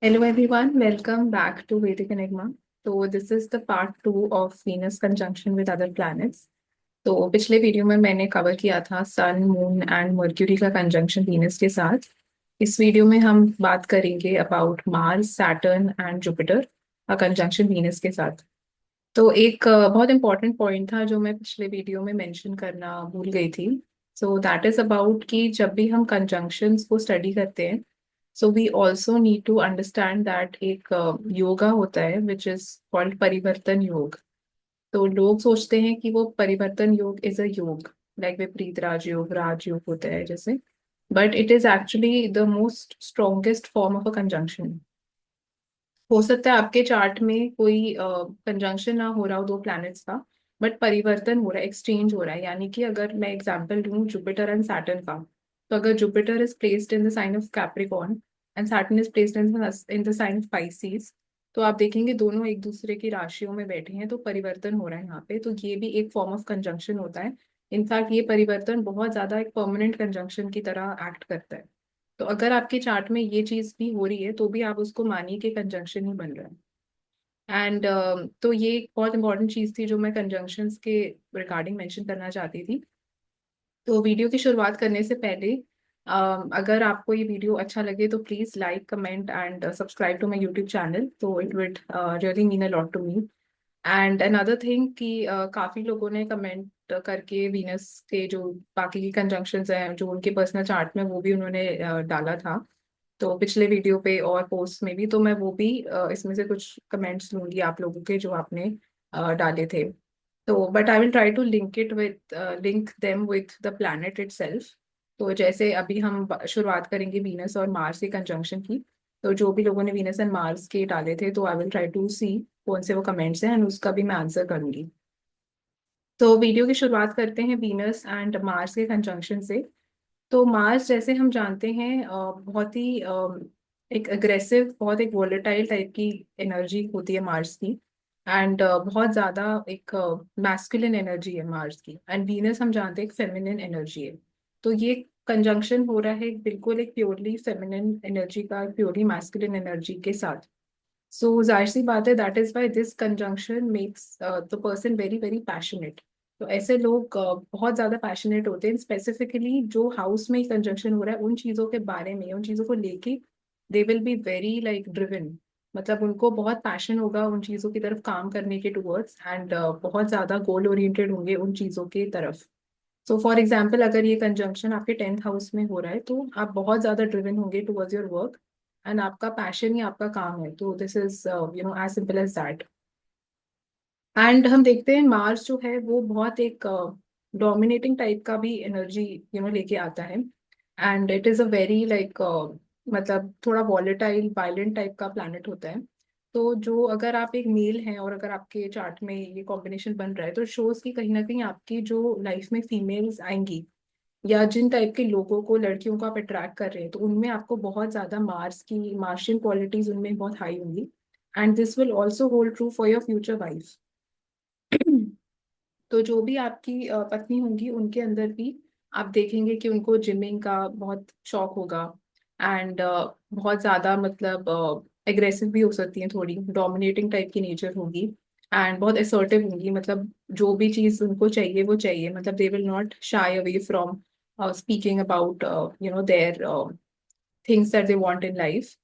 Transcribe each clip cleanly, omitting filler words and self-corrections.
Hello everyone, welcome back to Vedic Enigma. So this is the part 2 of Venus conjunction with other planets. तो पिछले video में मैंने cover किया था सन, moon and mercury का conjunction Venus के साथ। इस वीडियो में हम बात करेंगे about Mars, Saturn and Jupiter का कंजंक्शन वीनस के साथ। तो एक बहुत इंपॉर्टेंट पॉइंट था जो मैं पिछले वीडियो में मेंशन करना भूल गई थी। सो दैट इज अबाउट कि जब भी हम कंजंक्शंस को स्टडी करते हैं, so we also need to understand that एक योगा होता है विच इज कॉल्ड परिवर्तन योग। तो लोग सोचते हैं कि वो परिवर्तन योग इज अ योग, लाइक विपरीत राजयोग राजयोग होता है जैसे, but it is actually the most strongest form of a conjunction. हो सकता है आपके चार्ट में कोई कंजंक्शन ना हो रहा हो दो प्लैनेट्स का, बट परिवर्तन हो रहा है, एक्सचेंज हो रहा है। यानी कि अगर मैं एग्जांपल दूं जुपिटर एंड सैटर्न का, तो अगर Jupiter is placed in the sign of Capricorn and Saturn is placed in the sign of Pisces, तो आप देखेंगे दोनों एक दूसरे की राशियों में बैठे हैं, तो परिवर्तन हो रहा है यहाँ पे। तो ये भी एक फॉर्म ऑफ कंजंक्शन होता है। इनफैक्ट ये परिवर्तन बहुत ज्यादा एक परमानेंट कंजंक्शन की तरह एक्ट करता है। तो अगर आपके चार्ट में ये चीज भी हो रही है तो भी आप उसको मानिए कि कंजंक्शन ही बन रहा है। एंड तो ये एक बहुत इंपॉर्टेंट चीज थी जो मैं कंजंक्शंस के रिगार्डिंग मेंशन करना चाहती थी। तो वीडियो की शुरुआत करने से पहले अगर आपको ये वीडियो अच्छा लगे तो please like, comment and subscribe to my YouTube channel. तो it would really mean a lot to me. And another thing कि काफी लोगों ने कमेंट करके वीनस के जो बाकी की कंजंक्शंस हैं जो उनके पर्सनल चार्ट में, वो भी उन्होंने डाला था। तो पिछले वीडियो पे और पोस्ट में भी, तो मैं वो भी इसमें से कुछ कमेंट्स लूंगी आप लोगों के जो आपने डाले थे। तो but I will try to link them with the planet itself. तो जैसे अभी हम शुरुआत करेंगे वीनस और मार्स के कंजंक्शन की। तो जो भी लोगों ने वीनस एंड मार्स के डाले थे, तो आई विल ट्राई टू सी कौन से वो कमेंट्स हैं एंड उसका भी मैं आंसर करूंगी। तो वीडियो की शुरुआत करते हैं वीनस एंड मार्स के कंजंक्शन से। तो मार्स जैसे हम जानते हैं बहुत ही एक अग्रेसिव, बहुत एक वोलेटाइल टाइप की एनर्जी होती है मार्स की। एंड बहुत ज्यादा एक मैस्कुलिन एनर्जी है मार्स की, एंड वीनस हम जानते हैं एक फेमिनिन एनर्जी है। तो ये कंजंक्शन हो रहा है बिल्कुल एक प्योरली फेमिनिन एनर्जी का प्योरली मैस्कुलिन एनर्जी के साथ। सो जाहिर सी बात है, that is why this conjunction makes the person very very passionate. तो ऐसे लोग बहुत ज्यादा पैशनेट होते हैं, स्पेसिफिकली जो हाउस में कंजंक्शन हो रहा है उन चीजों के बारे में, उन चीजों को लेके दे will be very like driven. मतलब उनको बहुत पैशन होगा उन चीजों की तरफ काम करने के टूवर्ड्स, एंड बहुत ज्यादा गोल ओरिएंटेड होंगे उन चीजों की तरफ। सो फॉर एग्जाम्पल, अगर ये कंजंक्शन आपके 10th हाउस में हो रहा है तो आप बहुत ज्यादा ड्रिवन होंगे टुवर्ड्स योर वर्क, एंड आपका पैशन ही आपका काम है। तो this is as simple as that. And हम देखते हैं मार्स जो है वो बहुत एक डोमिनेटिंग टाइप का भी एनर्जी लेके आता है। And it is a very like, मतलब थोड़ा वॉलेटाइल वायलेंट टाइप का प्लैनेट होता है। तो जो अगर आप एक मेल हैं और अगर आपके चार्ट में ये कॉम्बिनेशन बन रहा है, तो शोज की कहीं ना कहीं आपकी जो लाइफ में फीमेल्स आएंगी या जिन टाइप के लोगों को, लड़कियों को आप अट्रैक्ट कर रहे हैं, तो उनमें आपको बहुत ज्यादा मार्स की मार्शियन क्वालिटीज उनमें बहुत हाई होंगी। And this will also hold true for your future wife. तो जो भी आपकी पत्नी होंगी उनके अंदर भी आप देखेंगे कि उनको जिमिंग का बहुत शौक होगा। एंड बहुत ज्यादा मतलब एग्रेसिव भी हो सकती हैं, थोड़ी डोमिनेटिंग टाइप की नेचर होगी। एंड बहुत असर्टिव होंगी, मतलब जो भी चीज उनको चाहिए वो चाहिए, मतलब they will not shy away from speaking about their things that they want in life.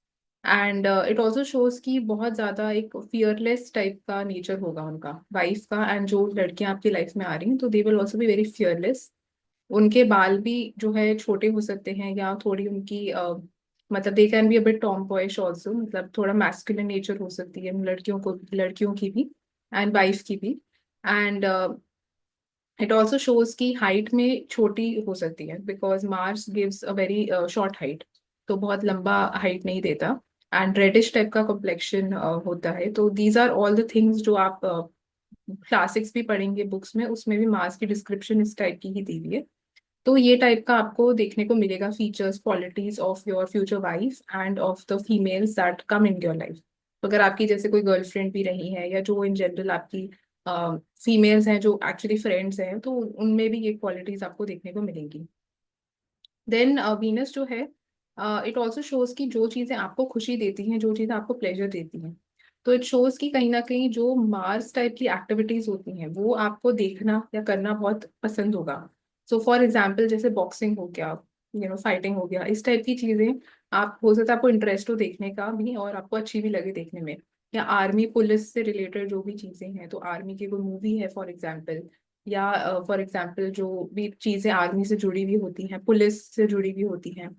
And it also shows कि बहुत ज्यादा एक फियरलेस टाइप का नेचर होगा उनका वाइफ का। एंड जो लड़कियां आपकी लाइफ में आ रही हैं तो they will also be very fearless. उनके बाल भी जो है छोटे हो सकते हैं, या थोड़ी उनकी मतलब दे can be a bit Tom boyish also, मतलब थोड़ा मैस्कुलिन नेचर हो सकती है लड़कियों को, लड़कियों की भी एंड वाइफ की भी। एंड इट ऑल्सो शोज की हाइट में छोटी हो सकती है, because Mars gives a very short height, तो बहुत लंबा हाइट नहीं देता। एंड रेडिश टाइप का कॉम्प्लेक्शन होता है। तो these are all the things जो आप क्लासिक्स भी पढ़ेंगे बुक्स में, उसमें भी मार्स की डिस्क्रिप्शन इस टाइप की ही दी हुई है। तो ये टाइप का आपको देखने को मिलेगा features, qualities of your future wife end of the females that come in your life. तो अगर आपकी जैसे कोई गर्लफ्रेंड भी रही है, या जो इन जनरल आपकी फीमेल्स हैं जो एक्चुअली फ्रेंड्स हैं, तो उनमें भी ये क्वालिटीज आपको देखने को मिलेंगी। देन वीनस जो है इट ऑल्सो शोज कि जो चीजें आपको खुशी देती हैं, जो चीजें आपको प्लेजर देती हैं, तो इट शोज कि कहीं ना कहीं जो मार्स टाइप की एक्टिविटीज होती हैं वो आपको देखना या करना बहुत पसंद होगा। सो फॉर एग्जाम्पल जैसे बॉक्सिंग हो गया, फाइटिंग हो गया, इस टाइप की चीजें आप हो सकता है आपको इंटरेस्ट हो देखने का भी और आपको अच्छी भी लगे देखने में। या आर्मी पुलिस से रिलेटेड जो भी चीजें हैं, तो आर्मी की कोई मूवी है फॉर एग्जाम्पल, या फॉर एग्जाम्पल जो भी चीजें आर्मी से जुड़ी हुई होती हैं, पुलिस से जुड़ी हुई होती हैं,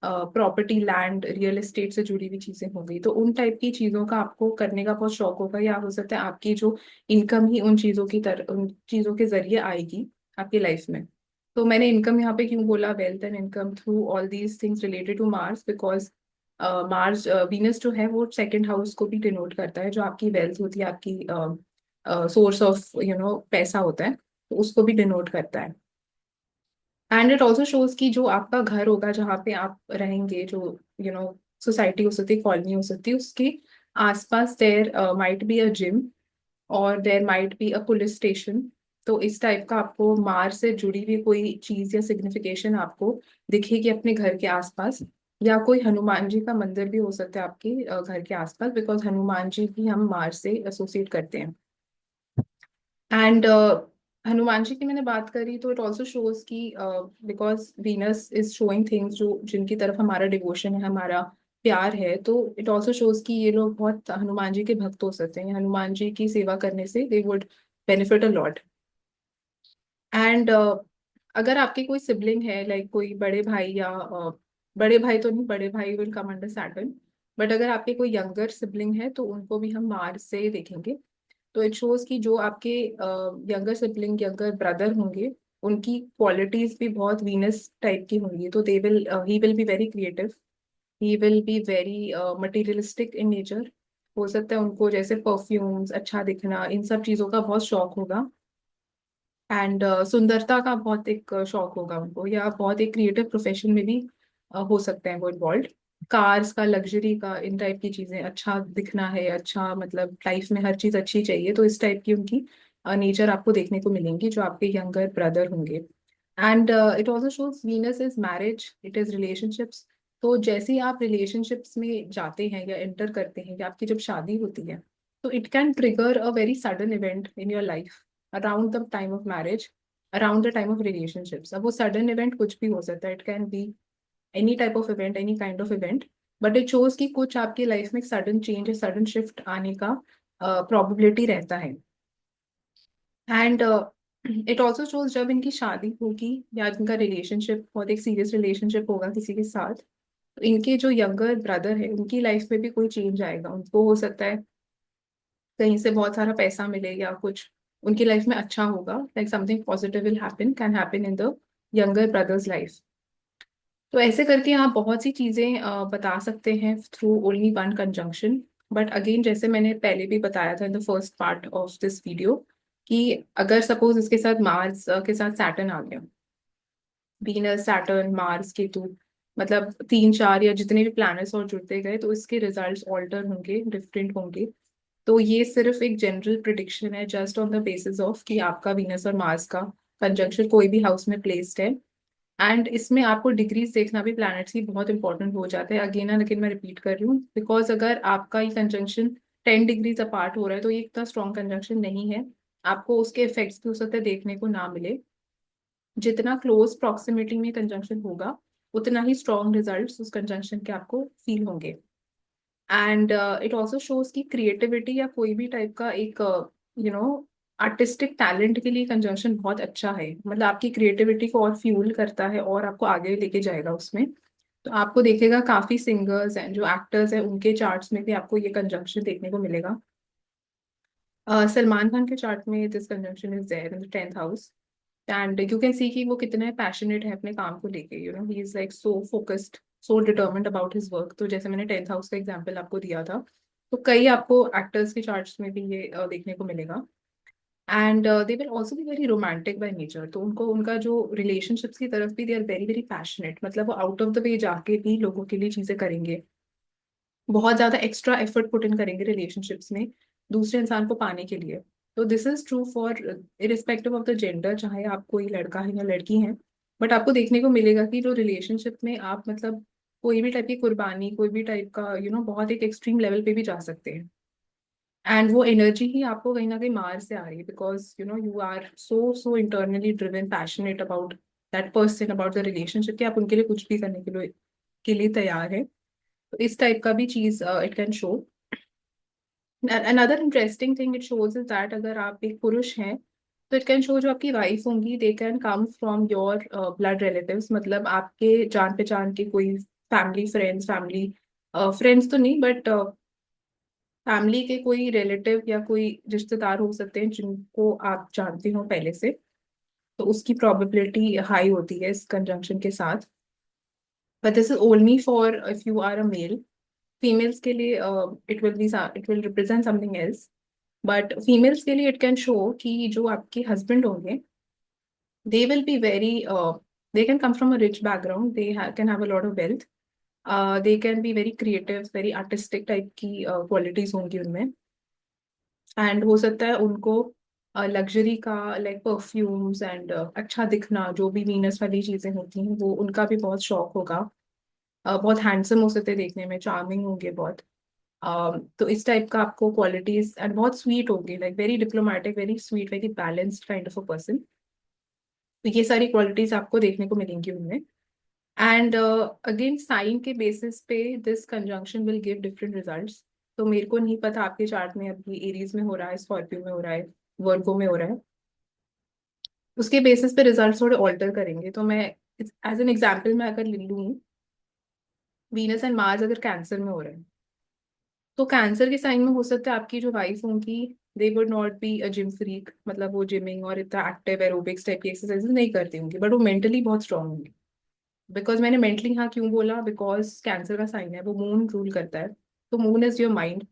प्रॉपर्टी लैंड रियल एस्टेट से जुड़ी हुई चीजें हो गई, तो उन टाइप की चीजों का आपको करने का बहुत शौक होगा। या हो सकता है आपकी जो इनकम ही उन चीजों के जरिए आएगी आपकी लाइफ में। तो मैंने इनकम यहाँ पे क्यों बोला, wealth and income through all these things related to Mars, because Mars Venus जो है वो सेकंड हाउस को भी डिनोट करता है, जो आपकी वेल्थ होती है, आपकी सोर्स ऑफ पैसा होता है, तो उसको भी डिनोट करता है। एंड इट ऑल्सो शोज कि जो आपका घर होगा जहाँ पे आप रहेंगे, जो सोसाइटी हो सकती है, कॉलोनी हो सकती है, उसके आसपास there might be a gym और there might be a police station. तो इस टाइप का आपको मार्स से जुड़ी हुई कोई चीज या सिग्निफिकेशन आपको दिखेगी अपने घर के आसपास। या कोई हनुमान जी का मंदिर भी हो सकता है आपके घर के आसपास, बिकॉज हनुमान जी भी हम मार्स से एसोसिएट करते हैं। एंड हनुमान जी की मैंने बात करी, तो इट ऑल्सो शोज कि because Venus is showing things जो जिनकी तरफ हमारा डिवोशन है, हमारा प्यार है, तो इट ऑल्सो शोज कि ये लोग बहुत हनुमान जी के भक्त हो सकते हैं। हनुमान जी की सेवा करने से they would benefit a lot. And अगर आपके कोई सिबलिंग है, लाइक कोई बड़े भाई या बड़े भाई तो नहीं, बड़े भाई will come under Saturn, but अगर आपके कोई यंगर सिबलिंग है तो उनको भी हम मार्स से देखेंगे। तो इट शोज कि जो आपके यंगर सिबलिंग, यंगर ब्रदर होंगे, उनकी क्वालिटीज भी बहुत वीनस टाइप की होंगी। तो they will he will be very creative, he will be very materialistic in nature. हो सकता है उनको जैसे परफ्यूम्स, अच्छा दिखना, इन सब चीजों का बहुत शौक होगा। एंड सुंदरता का बहुत एक शौक होगा उनको, या बहुत एक क्रिएटिव प्रोफेशन में भी हो सकते हैं वो इन्वॉल्व। कार्स का, लग्जरी का, इन टाइप की चीजें, अच्छा दिखना है, अच्छा मतलब लाइफ में हर चीज अच्छी चाहिए, तो इस टाइप की उनकी नेचर आपको देखने को मिलेंगी जो आपके यंगर ब्रदर होंगे। And it also shows Venus is marriage, it is relationships. तो जैसे ही आप रिलेशनशिप्स में जाते हैं या एंटर करते हैं, या आपकी जब शादी होती है, तो it can trigger a very sudden event in your life around the time of marriage, around the time of relationships. अब वो सडन इवेंट कुछ भी हो सकता है, it can be any type of event, any kind of event, but it shows कि कुछ आपकी लाइफ में सडन चेंज, सडन शिफ्ट आने का प्रोबेबिलिटी रहता है। एंड इट ऑल्सो शोज जब इनकी शादी होगी या इनका रिलेशनशिप बहुत एक सीरियस रिलेशनशिप होगा किसी के साथ, तो इनके जो यंगर ब्रदर है उनकी लाइफ में भी कोई चेंज आएगा। उनको हो सकता है कहीं से बहुत सारा पैसा मिले, या कुछ उनकी लाइफ में अच्छा होगा, like something positive will happen, can happen in the younger brothers life. तो ऐसे करके आप बहुत सी चीजें बता सकते हैं through only one conjunction. But again जैसे मैंने पहले भी बताया था in the first part of this video, कि अगर सपोज इसके साथ मार्स के साथ सैटर्न आ गया, वीनस सैटर्न मार्स केतु, मतलब तीन चार या जितने भी प्लैनेट्स और जुड़ते गए, तो इसके रिजल्ट्स ऑल्टर होंगे, डिफरेंट होंगे। तो ये सिर्फ एक जनरल प्रिडिक्शन है, just on the basis of कि आपका वीनस और मार्स का कंजंक्शन कोई भी हाउस में प्लेस्ड है। एंड इसमें आपको डिग्रीज देखना भी प्लैनेट्स की बहुत इंपॉर्टेंट हो जाता है, अगेन एंड अगेन मैं रिपीट कर रही हूँ, बिकॉज अगर आपका ये कंजंक्शन 10 डिग्रीज अपार्ट हो रहा है तो ये इतना स्ट्रॉन्ग कंजंक्शन नहीं है। आपको उसके इफेक्ट्स भी हो सकते हैं देखने को ना मिले। जितना क्लोज प्रॉक्सिमिटी में कंजंक्शन होगा, उतना ही स्ट्रॉन्ग रिजल्ट्स उस कंजंक्शन के आपको फील होंगे। एंड इट ऑल्सो शोज की क्रिएटिविटी या कोई भी टाइप का एक यू नो आर्टिस्टिक टैलेंट के लिए कंजंक्शन बहुत अच्छा है, मतलब आपकी क्रिएटिविटी को और फ्यूल करता है और आपको आगे लेके जाएगा उसमें। तो आपको देखेगा काफी सिंगर्स हैं, जो एक्टर्स हैं, उनके चार्ट्स में भी आपको ये कंजंक्शन देखने को मिलेगा। सलमान खान के चार्ट में this conjunction is there in the 10th house. And you can see कि वो कितना पैशनेट है अपने काम को लेके, he is like so focused, so determined about his work. तो जैसे मैंने 10th हाउस का एग्जांपल आपको दिया था, तो कई आपको एक्टर्स के चार्ट्स में भी ये देखने को मिलेगा। And they will also be very romantic by nature, तो उनको उनका जो रिलेशनशिप्स की तरफ भी they are very very passionate, मतलब वो आउट ऑफ द वे जाके भी लोगों के लिए चीजें करेंगे, बहुत ज्यादा एक्स्ट्रा एफर्ट पुट इन करेंगे रिलेशनशिप्स में दूसरे इंसान को पाने के लिए। तो this is true for irrespective of the gender, चाहे आप कोई लड़का है या लड़की है, बट आपको देखने को मिलेगा कि जो रिलेशनशिप में आप मतलब कोई भी टाइप की कुर्बानी, कोई भी टाइप का बहुत एक एक्सट्रीम लेवल पे भी जा सकते हैं। एंड वो एनर्जी ही आपको कहीं ना कहीं मार से आ रही है, because you are so so internally driven, passionate about that person, about the relationship, कि आप उनके लिए कुछ भी करने के लिए तैयार है। तो इस टाइप का भी चीज it can show. Another interesting thing it shows is that अगर आप एक पुरुष हैं, तो इट कैन शो जो आपकी वाइफ होंगी, they can come from your blood relatives, मतलब आपके जान पहचान के कोई फैमिली फ्रेंड्स तो नहीं, बट फैमिली के कोई रिलेटिव या कोई रिश्तेदार हो सकते हैं जिनको आप जानते हो पहले से। तो उसकी प्रोबेबिलिटी हाई होती है इस कंजंक्शन के साथ। But this is only for if you are a male. Females के लिए it will represent something else. But females के लिए इट कैन शो कि जो आपके हस्बैंड होंगे, दे will be very they can come from a rich background, they can have a lot of wealth, they can be very creative, very artistic type की qualities होंगी उनमें। And हो सकता है उनको लग्जरी का, लाइक परफ्यूम्स एंड अच्छा दिखना, जो भी वीनस वाली चीजें होती हैं, वो उनका भी बहुत शौक होगा। बहुत हैंडसम हो सकते हैं देखने में, चार्मिंग होंगे बहुत। तो इस टाइप का आपको क्वालिटीज, एंड बहुत स्वीट होंगे, like very diplomatic, very sweet, very balanced kind of a person. तो ये सारी क्वालिटीज आपको देखने को मिलेंगी उनमें। एंड अगेन साइन के बेसिस पे this conjunction will give different results. तो मेरे को नहीं पता आपके चार्ट में अभी एरीज में हो रहा है, स्कॉर्पियो में हो रहा है, वर्गो में हो रहा है। उसके बेसिस पे रिजल्ट्स थोड़े ऑल्टर करेंगे। तो मैं एज एन एग्जाम्पल मैं अगर ले लूँ, वीनस एंड मार्स अगर कैंसर में हो रहे हैं, तो कैंसर के साइन में हो सकता है आपकी जो वाइफ होंगी, दे would not be a gym freak, मतलब वो जिमिंग और इतना एक्टिव एरोबिक्स टाइप की एक्सरसाइजेस नहीं करती होंगी, बट वो मेंटली बहुत स्ट्रांग होंगी। बिकॉज मैंने मेंटली हाँ क्यों बोला, बिकॉज कैंसर का साइन है, वो मून रूल करता है। तो moon is your mind,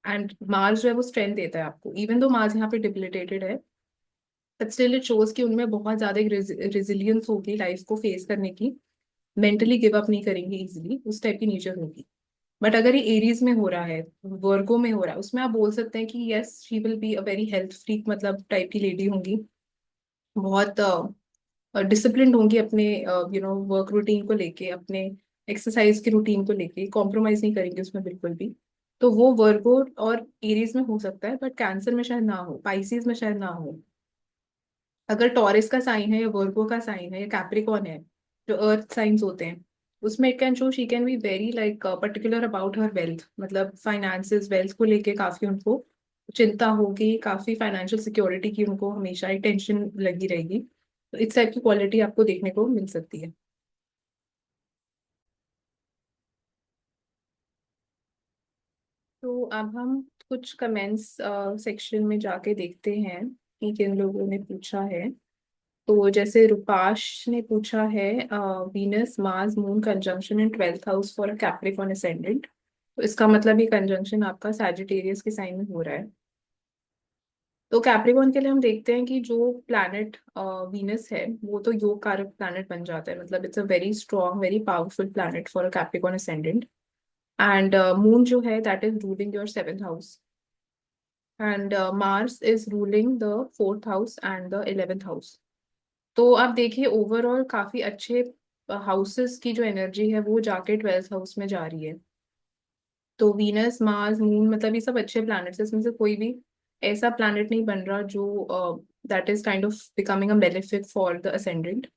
and Mars जो है वो स्ट्रेंथ देता है आपको। इवन दो मार्स यहाँ पे डिबिलिटेटेड है, बट स्टिल इट शोज कि उनमें बहुत ज्यादा रेजिलियंस होगी लाइफ को फेस करने की। मेंटली गिव अप नहीं करेंगे इजिली, उस टाइप की नेचर होगी। बट अगर ये एरीज में हो रहा है, वर्गो में हो रहा है, उसमें आप बोल सकते हैं कि yes she will be a very health freak, मतलब टाइप की लेडी होंगी। बहुत डिसिप्लिन्ड होंगी अपने वर्क रूटीन को लेके, अपने एक्सरसाइज के रूटीन को लेके, कॉम्प्रोमाइज नहीं करेंगे उसमें बिल्कुल भी। तो वो वर्गो और एरीज में हो सकता है, बट कैंसर में शायद ना हो, पाइसिस में शायद ना हो। अगर टॉरस का साइन है या वर्गो का साइन है या कैप्रिकॉन है, जो अर्थ साइंस होते हैं, उसमें it can show she can be very like particular about her wealth, मतलब फाइनेंसेस, वेल्थ को लेके काफी उनको चिंता होगी, काफी फाइनेंशियल सिक्योरिटी की उनको हमेशा ही टेंशन लगी रहेगी। तो इस टाइप की क्वालिटी आपको देखने को मिल सकती है। तो अब हम कुछ कमेंट्स सेक्शन में जाके देखते हैं कि किन लोगों ने पूछा है। तो जैसे रुपाश ने पूछा है, Venus Mars moon conjunction in 12th house for a Capricorn ascendant. तो इसका मतलब ये कंजंक्शन आपका सैजिटेरियस के साइन में हो रहा है। तो कैप्रिकॉर्न के लिए हम देखते हैं कि जो प्लैनेट वीनस है, वो तो योग कारक प्लैनेट बन जाता है, मतलब it's a very strong, very powerful planet for a Capricorn ascendant. And moon जो है that is ruling your 7th house, and Mars is ruling the 4th house and the 11th house. तो आप देखिए overall काफी अच्छे houses की जो energy है वो जाके 12th हाउस में जा रही है। तो वीनस मार्स मून, मतलब ये सब अच्छे प्लैनेट्स हैं, इसमें से कोई भी ऐसा प्लैनेट नहीं बन रहा जो that is kind of becoming a benefit for the ascendant.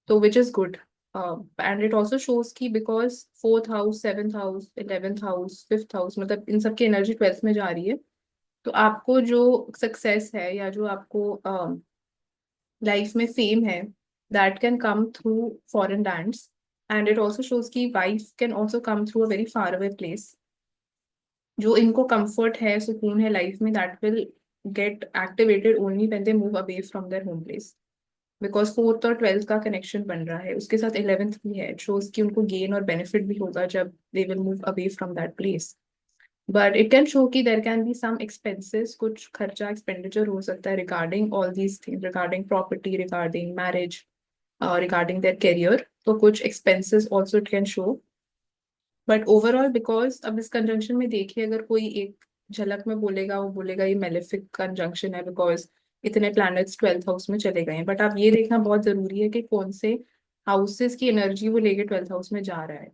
तो which is good. And it also shows की because 4th house, 7th house, 11th house, 5th house, मतलब इन सब की एनर्जी 12th में जा रही है। तो आपको जो सक्सेस है या जो आपको लाइफ में फेम है, that can come through foreign lands. And it also shows की wife can also come through a very far away place. जो इनको कंफर्ट है, सुकून है लाइफ में, that will get activated only when they move away from their home place. Because 4th और 12th का connection बन रहा है, उसके साथ 11th भी है, इट शोज कि उनको गेन और बेनिफिट भी होगा जब they will move away from that place. But it can show कि there can be some expenses, कुछ खर्चा एक्सपेंडिचर हो सकता है regarding all these things, regarding property, regarding marriage, regarding their career. तो कुछ expenses also it can show. But overall because अब इस कंजंक्शन में देखिए, अगर कोई एक झलक में बोलेगा, वो बोलेगा ये मेलेफिक कंजंक्शन है, बिकॉज इतने प्लैनेट्स 12th हाउस में चले गए हैं। बट आप ये देखना बहुत जरूरी है कि कौन से हाउसेस की एनर्जी वो लेके 12th हाउस में जा रहा है।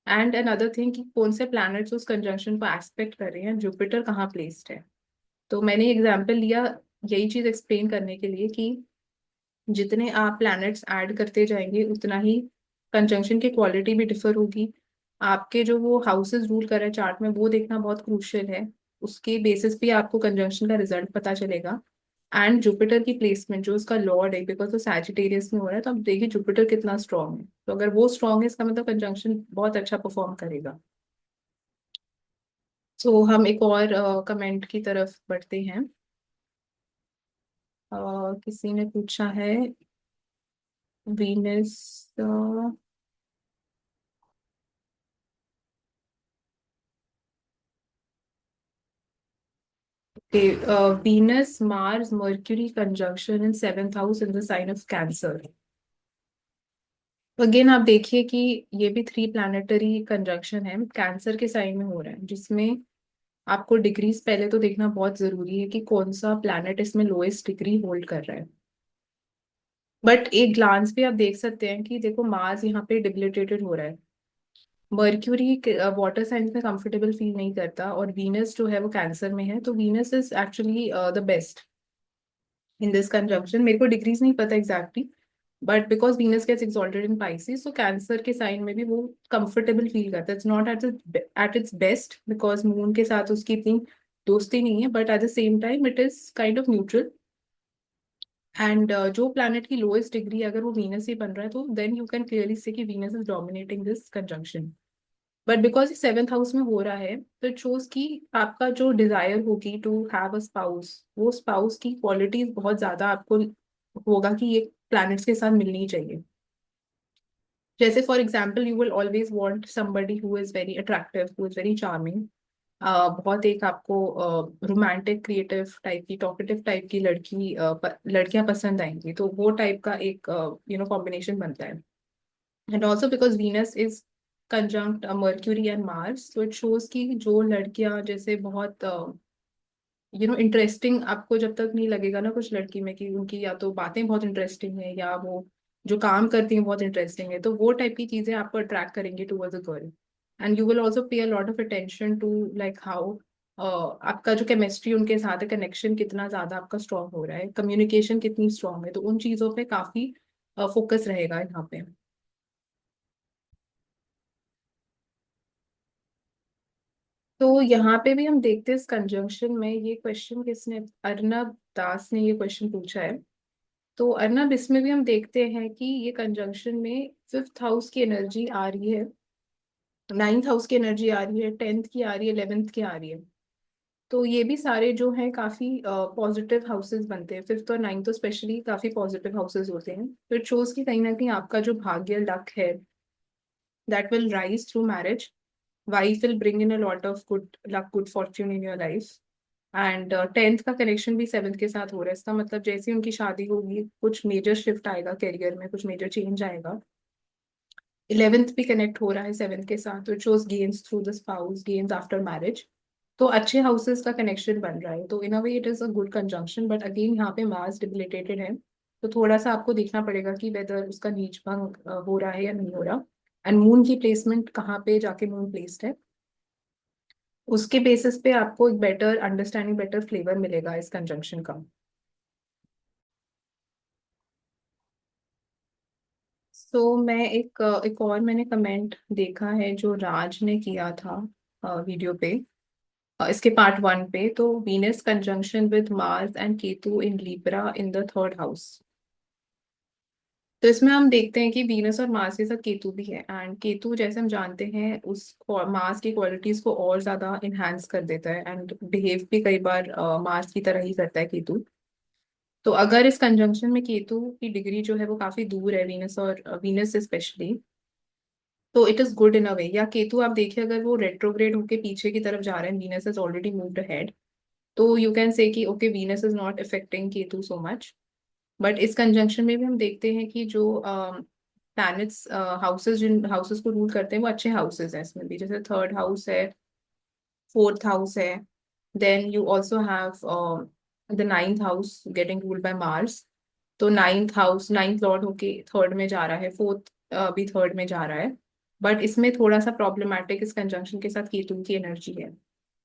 एंड अनदर थिंग कि कौन से प्लैनेट्स उस कंजंक्शन को एस्पेक्ट कर रहे हैं, जुपिटर कहाँ प्लेस्ड है। तो मैंने एग्जाम्पल लिया यही चीज एक्सप्लेन करने के लिए कि जितने आप प्लैनेट्स ऐड करते जाएंगे उतना ही कंजंक्शन की क्वालिटी भी डिफर होगी। आपके जो वो हाउसेस रूल कर रहे हैं चार्ट में, वो देखना बहुत क्रूशियल है। उसके बेसिस पे आपको कंजंक्शन का रिजल्ट पता चलेगा। एंड जुपिटर की प्लेसमेंट जो उसका लॉर्ड है, बिकॉज वो सैजिटेरियस में हो रहा है, तो अब देखिए जुपिटर कितना स्ट्रांग है। तो अगर वो स्ट्रांग है इसका मतलब कंजंक्शन बहुत अच्छा परफॉर्म करेगा। तो हम एक और कमेंट की तरफ बढ़ते हैं। किसी ने पूछा है Venus Venus Mars Mercury conjunction in seventh house in the sign of Cancer. Again आप देखिए कि ये भी थ्री प्लैनेटरी कंजंक्शन है, कैंसर के साइन में हो रहा है, जिसमें आपको डिग्रीज पहले तो देखना बहुत जरूरी है कि कौन सा प्लैनेट इसमें लोएस्ट डिग्री होल्ड कर रहा है। बट एक ग्लांस पे आप देख सकते हैं कि देखो मार्स यहाँ पे डिबिलिटेटेड हो रहा है। मर्क्यूरी वाटर साइंस में कंफर्टेबल फील नहीं करता, और वीनस जो है वो कैंसर में है, तो Venus is actually the best in this conjunction. मेरे को डिग्रीज नहीं पता exactly, but because Venus gets exalted in Pisces, so Cancer के साइन में भी वो कंफर्टेबल फील करता है। It's not at its best because Moon के साथ उसकी इतनी दोस्ती नहीं है, but at the same time it is kind of neutral. And जो प्लैनेट की लोएस्ट डिग्री अगर वो वीनस ही बन रहा है, तो देन यू कैन क्लियरली से कि Venus is dominating this conjunction. But because ये सेवेंथ हाउस में हो रहा है, तो इट शोज कि आपका जो डिजायर होगी टू हैव अ स्पाउस, वो स्पाउस की क्वालिटीज बहुत ज्यादा आपको होगा कि ये प्लैनेट्स के साथ मिलनी चाहिए। जैसे for example you will always want somebody who is very attractive, who is very charming. बहुत एक आपको रोमांटिक क्रिएटिव टाइप की टॉकेटिव टाइप की लड़कियां पसंद आएंगी, तो वो टाइप का एक कॉम्बिनेशन बनता है। And also because Venus is conjunct mercury and Mars, तो इट शोज कि जो लड़कियां जैसे बहुत इंटरेस्टिंग, आपको जब तक नहीं लगेगा ना कुछ लड़की में कि उनकी या तो बातें बहुत इंटरेस्टिंग है या वो जो काम करती हैं बहुत इंटरेस्टिंग है, तो वो टाइप की चीजें आपको अट्रैक्ट करेंगी towards a girl. And you will also pay a lot of attention to like how आपका जो केमिस्ट्री उनके साथ है, कनेक्शन कितना ज्यादा आपका स्ट्रांग हो रहा है, कम्युनिकेशन कितनी स्ट्रांग है, तो उन चीजों पे काफी फोकस रहेगा यहाँ पे। तो यहाँ पे भी हम देखते हैं इस कंजंक्शन में, ये क्वेश्चन किसने, अर्नब दास ने ये क्वेश्चन पूछा है। तो अर्नब इसमें भी हम देखते हैं कि ये कंजंक्शन में फिफ्थ हाउस की एनर्जी आ रही है, नाइन्थ हाउस की एनर्जी आ रही है, टेंथ की आ रही है, 11th की आ रही है। तो ये भी सारे जो हैं काफी पॉजिटिव हाउसेस बनते हैं, फिफ्थ और नाइन्थ तो स्पेशली काफी पॉजिटिव हाउसेस होते हैं। तो इट शोज कि कहीं ना कहीं आपका जो भाग्य लक है that will rise through marriage. Wife will bring in a lot of good luck, good Fortune in your life. And tenth का कनेक्शन भी सेवन्थ के साथ हो रहा है, इसका मतलब जैसे ही उनकी शादी होगी कुछ मेजर शिफ्ट आएगा करियर में, कुछ मेजर चेंज आएगा। 11th भी कनेक्ट हो रहा है सेवन्थ के साथ, तो it shows gains through the spouse, gains after marriage. तो अच्छे हाउसेस का कनेक्शन बन रहा है, तो in a way it is a good conjunction. But again यहाँ पे मार्स डिबिलिटेटेड है, तो थोड़ा सा आपको देखना पड़ेगा कि वेदर उसका नीच भंग हो रहा है या नहीं हो रहा। एंड मून की प्लेसमेंट कहाँ पे जाके मून प्लेस्ड है, उसके बेसिस पे आपको एक बेटर अंडरस्टैंडिंग, बेटर फ्लेवर मिलेगा इस कंजंक्शन का। सो मैं एक और मैंने कमेंट देखा है जो राज ने किया था वीडियो पे, इसके पार्ट वन पे। तो Venus conjunction with Mars and Ketu in Libra in the third house. तो इसमें हम देखते हैं कि वीनस और मार्स के साथ केतु भी है, एंड केतु जैसे हम जानते हैं उस मार्स की क्वालिटीज को और ज्यादा इनहेंस कर देता है, एंड बिहेव भी कई बार मार्स की तरह ही करता है केतु। तो अगर इस कंजंक्शन में केतु की डिग्री जो है वो काफी दूर है वीनस और वीनस से स्पेशली, तो it is good in a वे। या केतु आप देखिए अगर वो रेट्रोग्रेड होके पीछे की तरफ जा रहे हैं, Venus is already moved ahead, तो यू कैन से कि okay Venus is not affecting Ketu so much. But इस कंजंक्शन में भी हम देखते हैं कि जो प्लैनेट्स हाउसेस जिन हाउसेस को रूल करते हैं वो अच्छे हाउसेस हैं, इसमें भी जैसे थर्ड हाउस है, फोर्थ हाउस है। Then you also have the ninth house getting ruled by Mars. तो नाइन्थ हाउस, नाइन्थ लॉर्ड होके थर्ड में जा रहा है, फोर्थ भी थर्ड में जा रहा है। बट इसमें थोड़ा सा प्रॉब्लमेटिक इस कंजंक्शन के साथ केतु की एनर्जी है।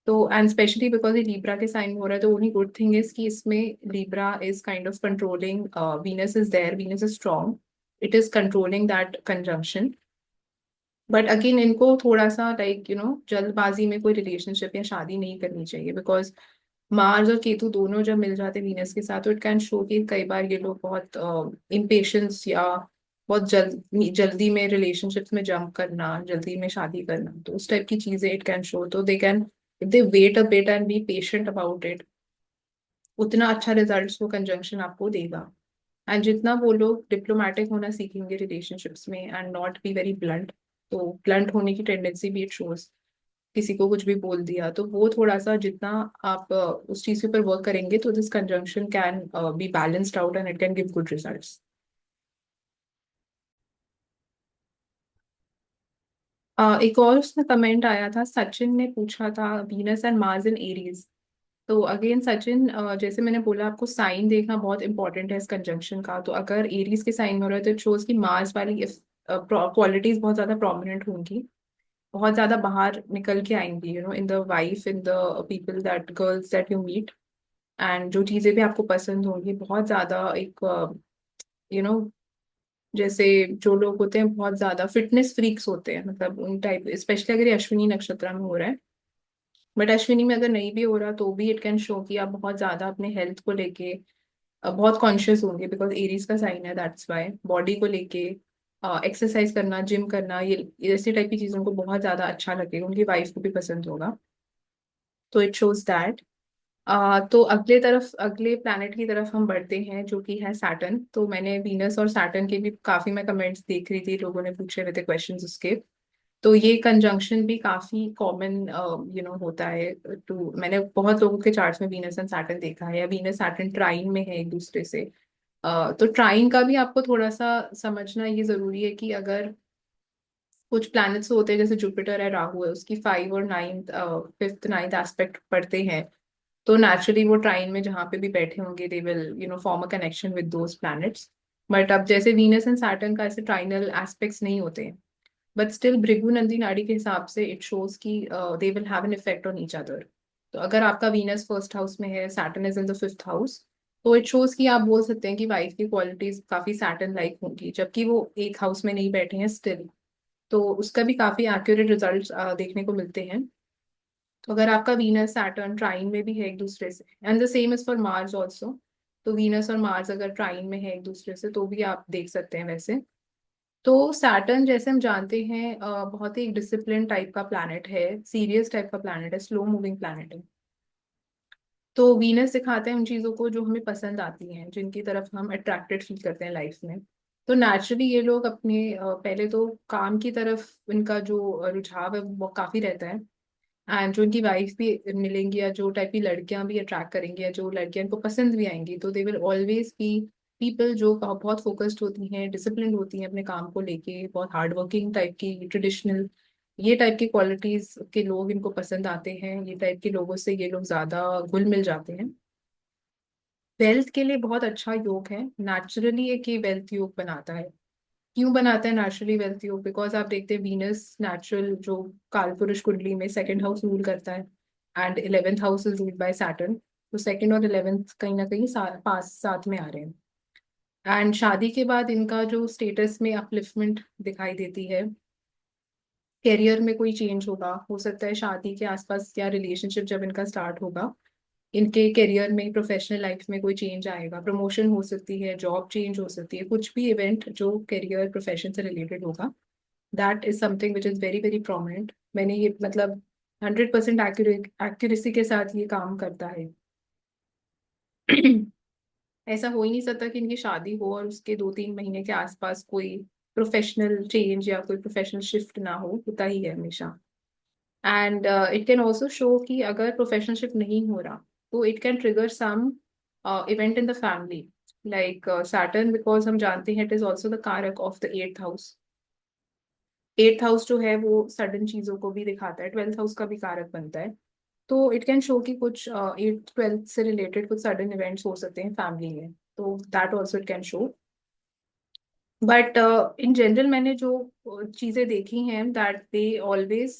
तो एंड स्पेशली बिकॉज ये लीब्रा के साइन में हो रहा है, तो ओनली गुड थिंग इज कि इसमें Libra is kind of controlling, Venus is there, Venus is strong, it is controlling that conjunction. But again इनको थोड़ा सा लाइक जल्दबाजी में कोई रिलेशनशिप या शादी नहीं करनी चाहिए, बिकॉज मार्स और केतु दोनों जब मिल जाते हैं वीनस के साथ, तो इट कैन शो कि कई बार ये लोग बहुत इम्पेशंस या बहुत जल्दी में रिलेशनशिप्स में जंप करना, जल्दी में शादी करना, तो उस टाइप की चीजें इट कैन शो। तो they can, if they wait a bit and be patient about it, उतना अच्छा रिजल्ट वो कंजंक्शन आपको देगा। एंड जितना वो लोग डिप्लोमेटिक होना सीखेंगे रिलेशनशिप्स में and not be very blunt, तो ब्लंट होने की टेंडेंसी भी इट शोज, किसी को कुछ भी बोल दिया, तो वो थोड़ा सा जितना आप उस चीज के ऊपर वर्क करेंगे, तो this conjunction can be balanced out and it can give good results. एक और उसमें कमेंट आया था, सचिन ने पूछा था Venus and Mars in Aries. तो अगेन सचिन, जैसे मैंने बोला आपको साइन देखना बहुत इंपॉर्टेंट है इस कंजंक्शन का। तो अगर एरीज के साइन हो रहा है तो इट शोज कि मार्स वाली क्वालिटीज बहुत ज्यादा प्रोमिनेंट होंगी, बहुत ज्यादा बाहर निकल के आएंगी, in the wife, in the people that girls that you meet. And जो चीजें भी आपको पसंद होंगी बहुत ज्यादा एक यू नो जैसे जो लोग होते हैं बहुत ज्यादा फिटनेस फ्रीक्स होते हैं, मतलब उन टाइप, स्पेशली अगर ये अश्विनी नक्षत्र में हो रहा है। बट अश्विनी में अगर नहीं भी हो रहा तो भी इट कैन शो कि आप बहुत ज्यादा अपने हेल्थ को लेके बहुत कॉन्शियस होंगे, बिकॉज एरीज का साइन है, दैट्स वाई बॉडी को लेके एक्सरसाइज करना, जिम करना, ये ऐसी टाइप की चीजों को बहुत ज्यादा अच्छा लगेगा, उनकी वाइफ को भी पसंद होगा। तो इट शोज दैट। तो अगले प्लैनेट की तरफ हम बढ़ते हैं, जो कि है सैटर्न। तो मैंने वीनस और सैटर्न के भी काफी मैं कमेंट्स देख रही थी, लोगों ने पूछे हुए थे क्वेश्चंस उसके। तो ये कंजंक्शन भी काफी कॉमन होता है। टू मैंने बहुत लोगों के चार्ट्स में वीनस एंड सैटर्न देखा है, या वीनस सैटर्न ट्राइन में है एक दूसरे से। तो ट्राइन का भी आपको थोड़ा सा समझना ये जरूरी है कि अगर कुछ प्लैनेट्स होते हैं जैसे जुपिटर है, राहु है, उसकी 5 और 9th, 5th 9th एस्पेक्ट पढ़ते हैं, तो नेचुरली वो ट्राइन में जहाँ पे भी बैठे होंगे they will form a connection with those planets. But अब जैसे वीनस एंड सैटर्न का ऐसे ट्राइनल एस्पेक्ट्स नहीं होते हैं, बट स्टिल भृगु नंदी नाड़ी के हिसाब से इट शोज कि they will have an effect on each other. तो अगर आपका वीनस फर्स्ट हाउस में है, Saturn is in the 5th house, तो इट शोज कि आप बोल सकते हैं कि वाइफ की क्वालिटीज काफी सैटर्न लाइक होंगी, जबकि वो एक हाउस में नहीं बैठे हैं स्टिल। तो उसका भी काफी एक्यूरेट रिजल्ट्स देखने को मिलते हैं। तो अगर आपका वीनस सैटर्न ट्राइन में भी है एक दूसरे से, and the same is for Mars also, तो वीनस और मार्स अगर ट्राइन में है एक दूसरे से तो भी आप देख सकते हैं वैसे। तो सैटर्न जैसे हम जानते हैं बहुत ही एक डिसिप्लिन टाइप का प्लैनेट है, सीरियस टाइप का प्लैनेट है, स्लो मूविंग प्लैनेट है। तो वीनस दिखाते हैं उन चीजों को जो हमें पसंद आती हैं, जिनकी तरफ हम अट्रैक्टेड फील करते हैं लाइफ में। तो नेचुरली ये लोग अपने पहले तो काम की तरफ इनका जो रुझाव है वो काफी रहता है। एंड जो इनकी वाइफ भी मिलेंगी, या जो टाइप की लड़कियां भी अट्रैक्ट करेंगी, या जो लड़कियां इनको पसंद भी आएंगी, तो they will always be people जो बहुत फोकस्ड होती हैं, डिसिप्लिन होती हैं अपने काम को लेके, बहुत हार्ड वर्किंग टाइप की, ट्रेडिशनल, ये टाइप की क्वालिटीज के लोग इनको पसंद आते हैं। ये टाइप के लोगों से ये लोग ज्यादा घुल मिल जाते हैं। वेल्थ के लिए बहुत अच्छा योग है नेचुरली, एक ये वेल्थ योग बनाता है। क्यों बनाता है नेचुरली वेल्थ योग? बिकॉज आप देखते हैं वीनस नेचुरल जो कालपुरुष कुंडली में 2nd हाउस रूल करता है, and 11th house is ruled by Saturn. तो 2nd और 11th कहीं ना कहीं पास साथ में आ रहे हैं। एंड शादी के बाद इनका जो स्टेटस में अपलिफ्टमेंट दिखाई देती है, करियर में कोई चेंज होगा, हो सकता है शादी के आसपास या रिलेशनशिप जब इनका स्टार्ट होगा, इनके करियर में, प्रोफेशनल लाइफ में कोई चेंज आएगा, प्रमोशन हो सकती है, जॉब चेंज हो सकती है, कुछ भी इवेंट जो करियर प्रोफेशन से रिलेटेड होगा, that is something which is very very prominent. मैंने ये मतलब 100% एक्यूरेसी के साथ ये काम करता है। ऐसा हो ही नहीं सकता कि इनकी शादी हो और उसके 2-3 महीने के आसपास कोई प्रोफेशनल चेंज या कोई प्रोफेशनल शिफ्ट ना हो, होता ही है हमेशा। And it can also show कि अगर प्रोफेशनलशिप नहीं हो रहा, तो it can trigger some event in the family, like Saturn, because हम जानते हैं it is also the karak of the 8th house. 8th house जो है वो सडन चीजों को भी दिखाता है, 12th हाउस का भी कारक बनता है। तो इट कैन शो कि कुछ 8th 12th से रिलेटेड कुछ सडन इवेंट्स हो सकते हैं फैमिली में, तो that also it can show. But in general मैंने जो चीजें देखी हैं that they always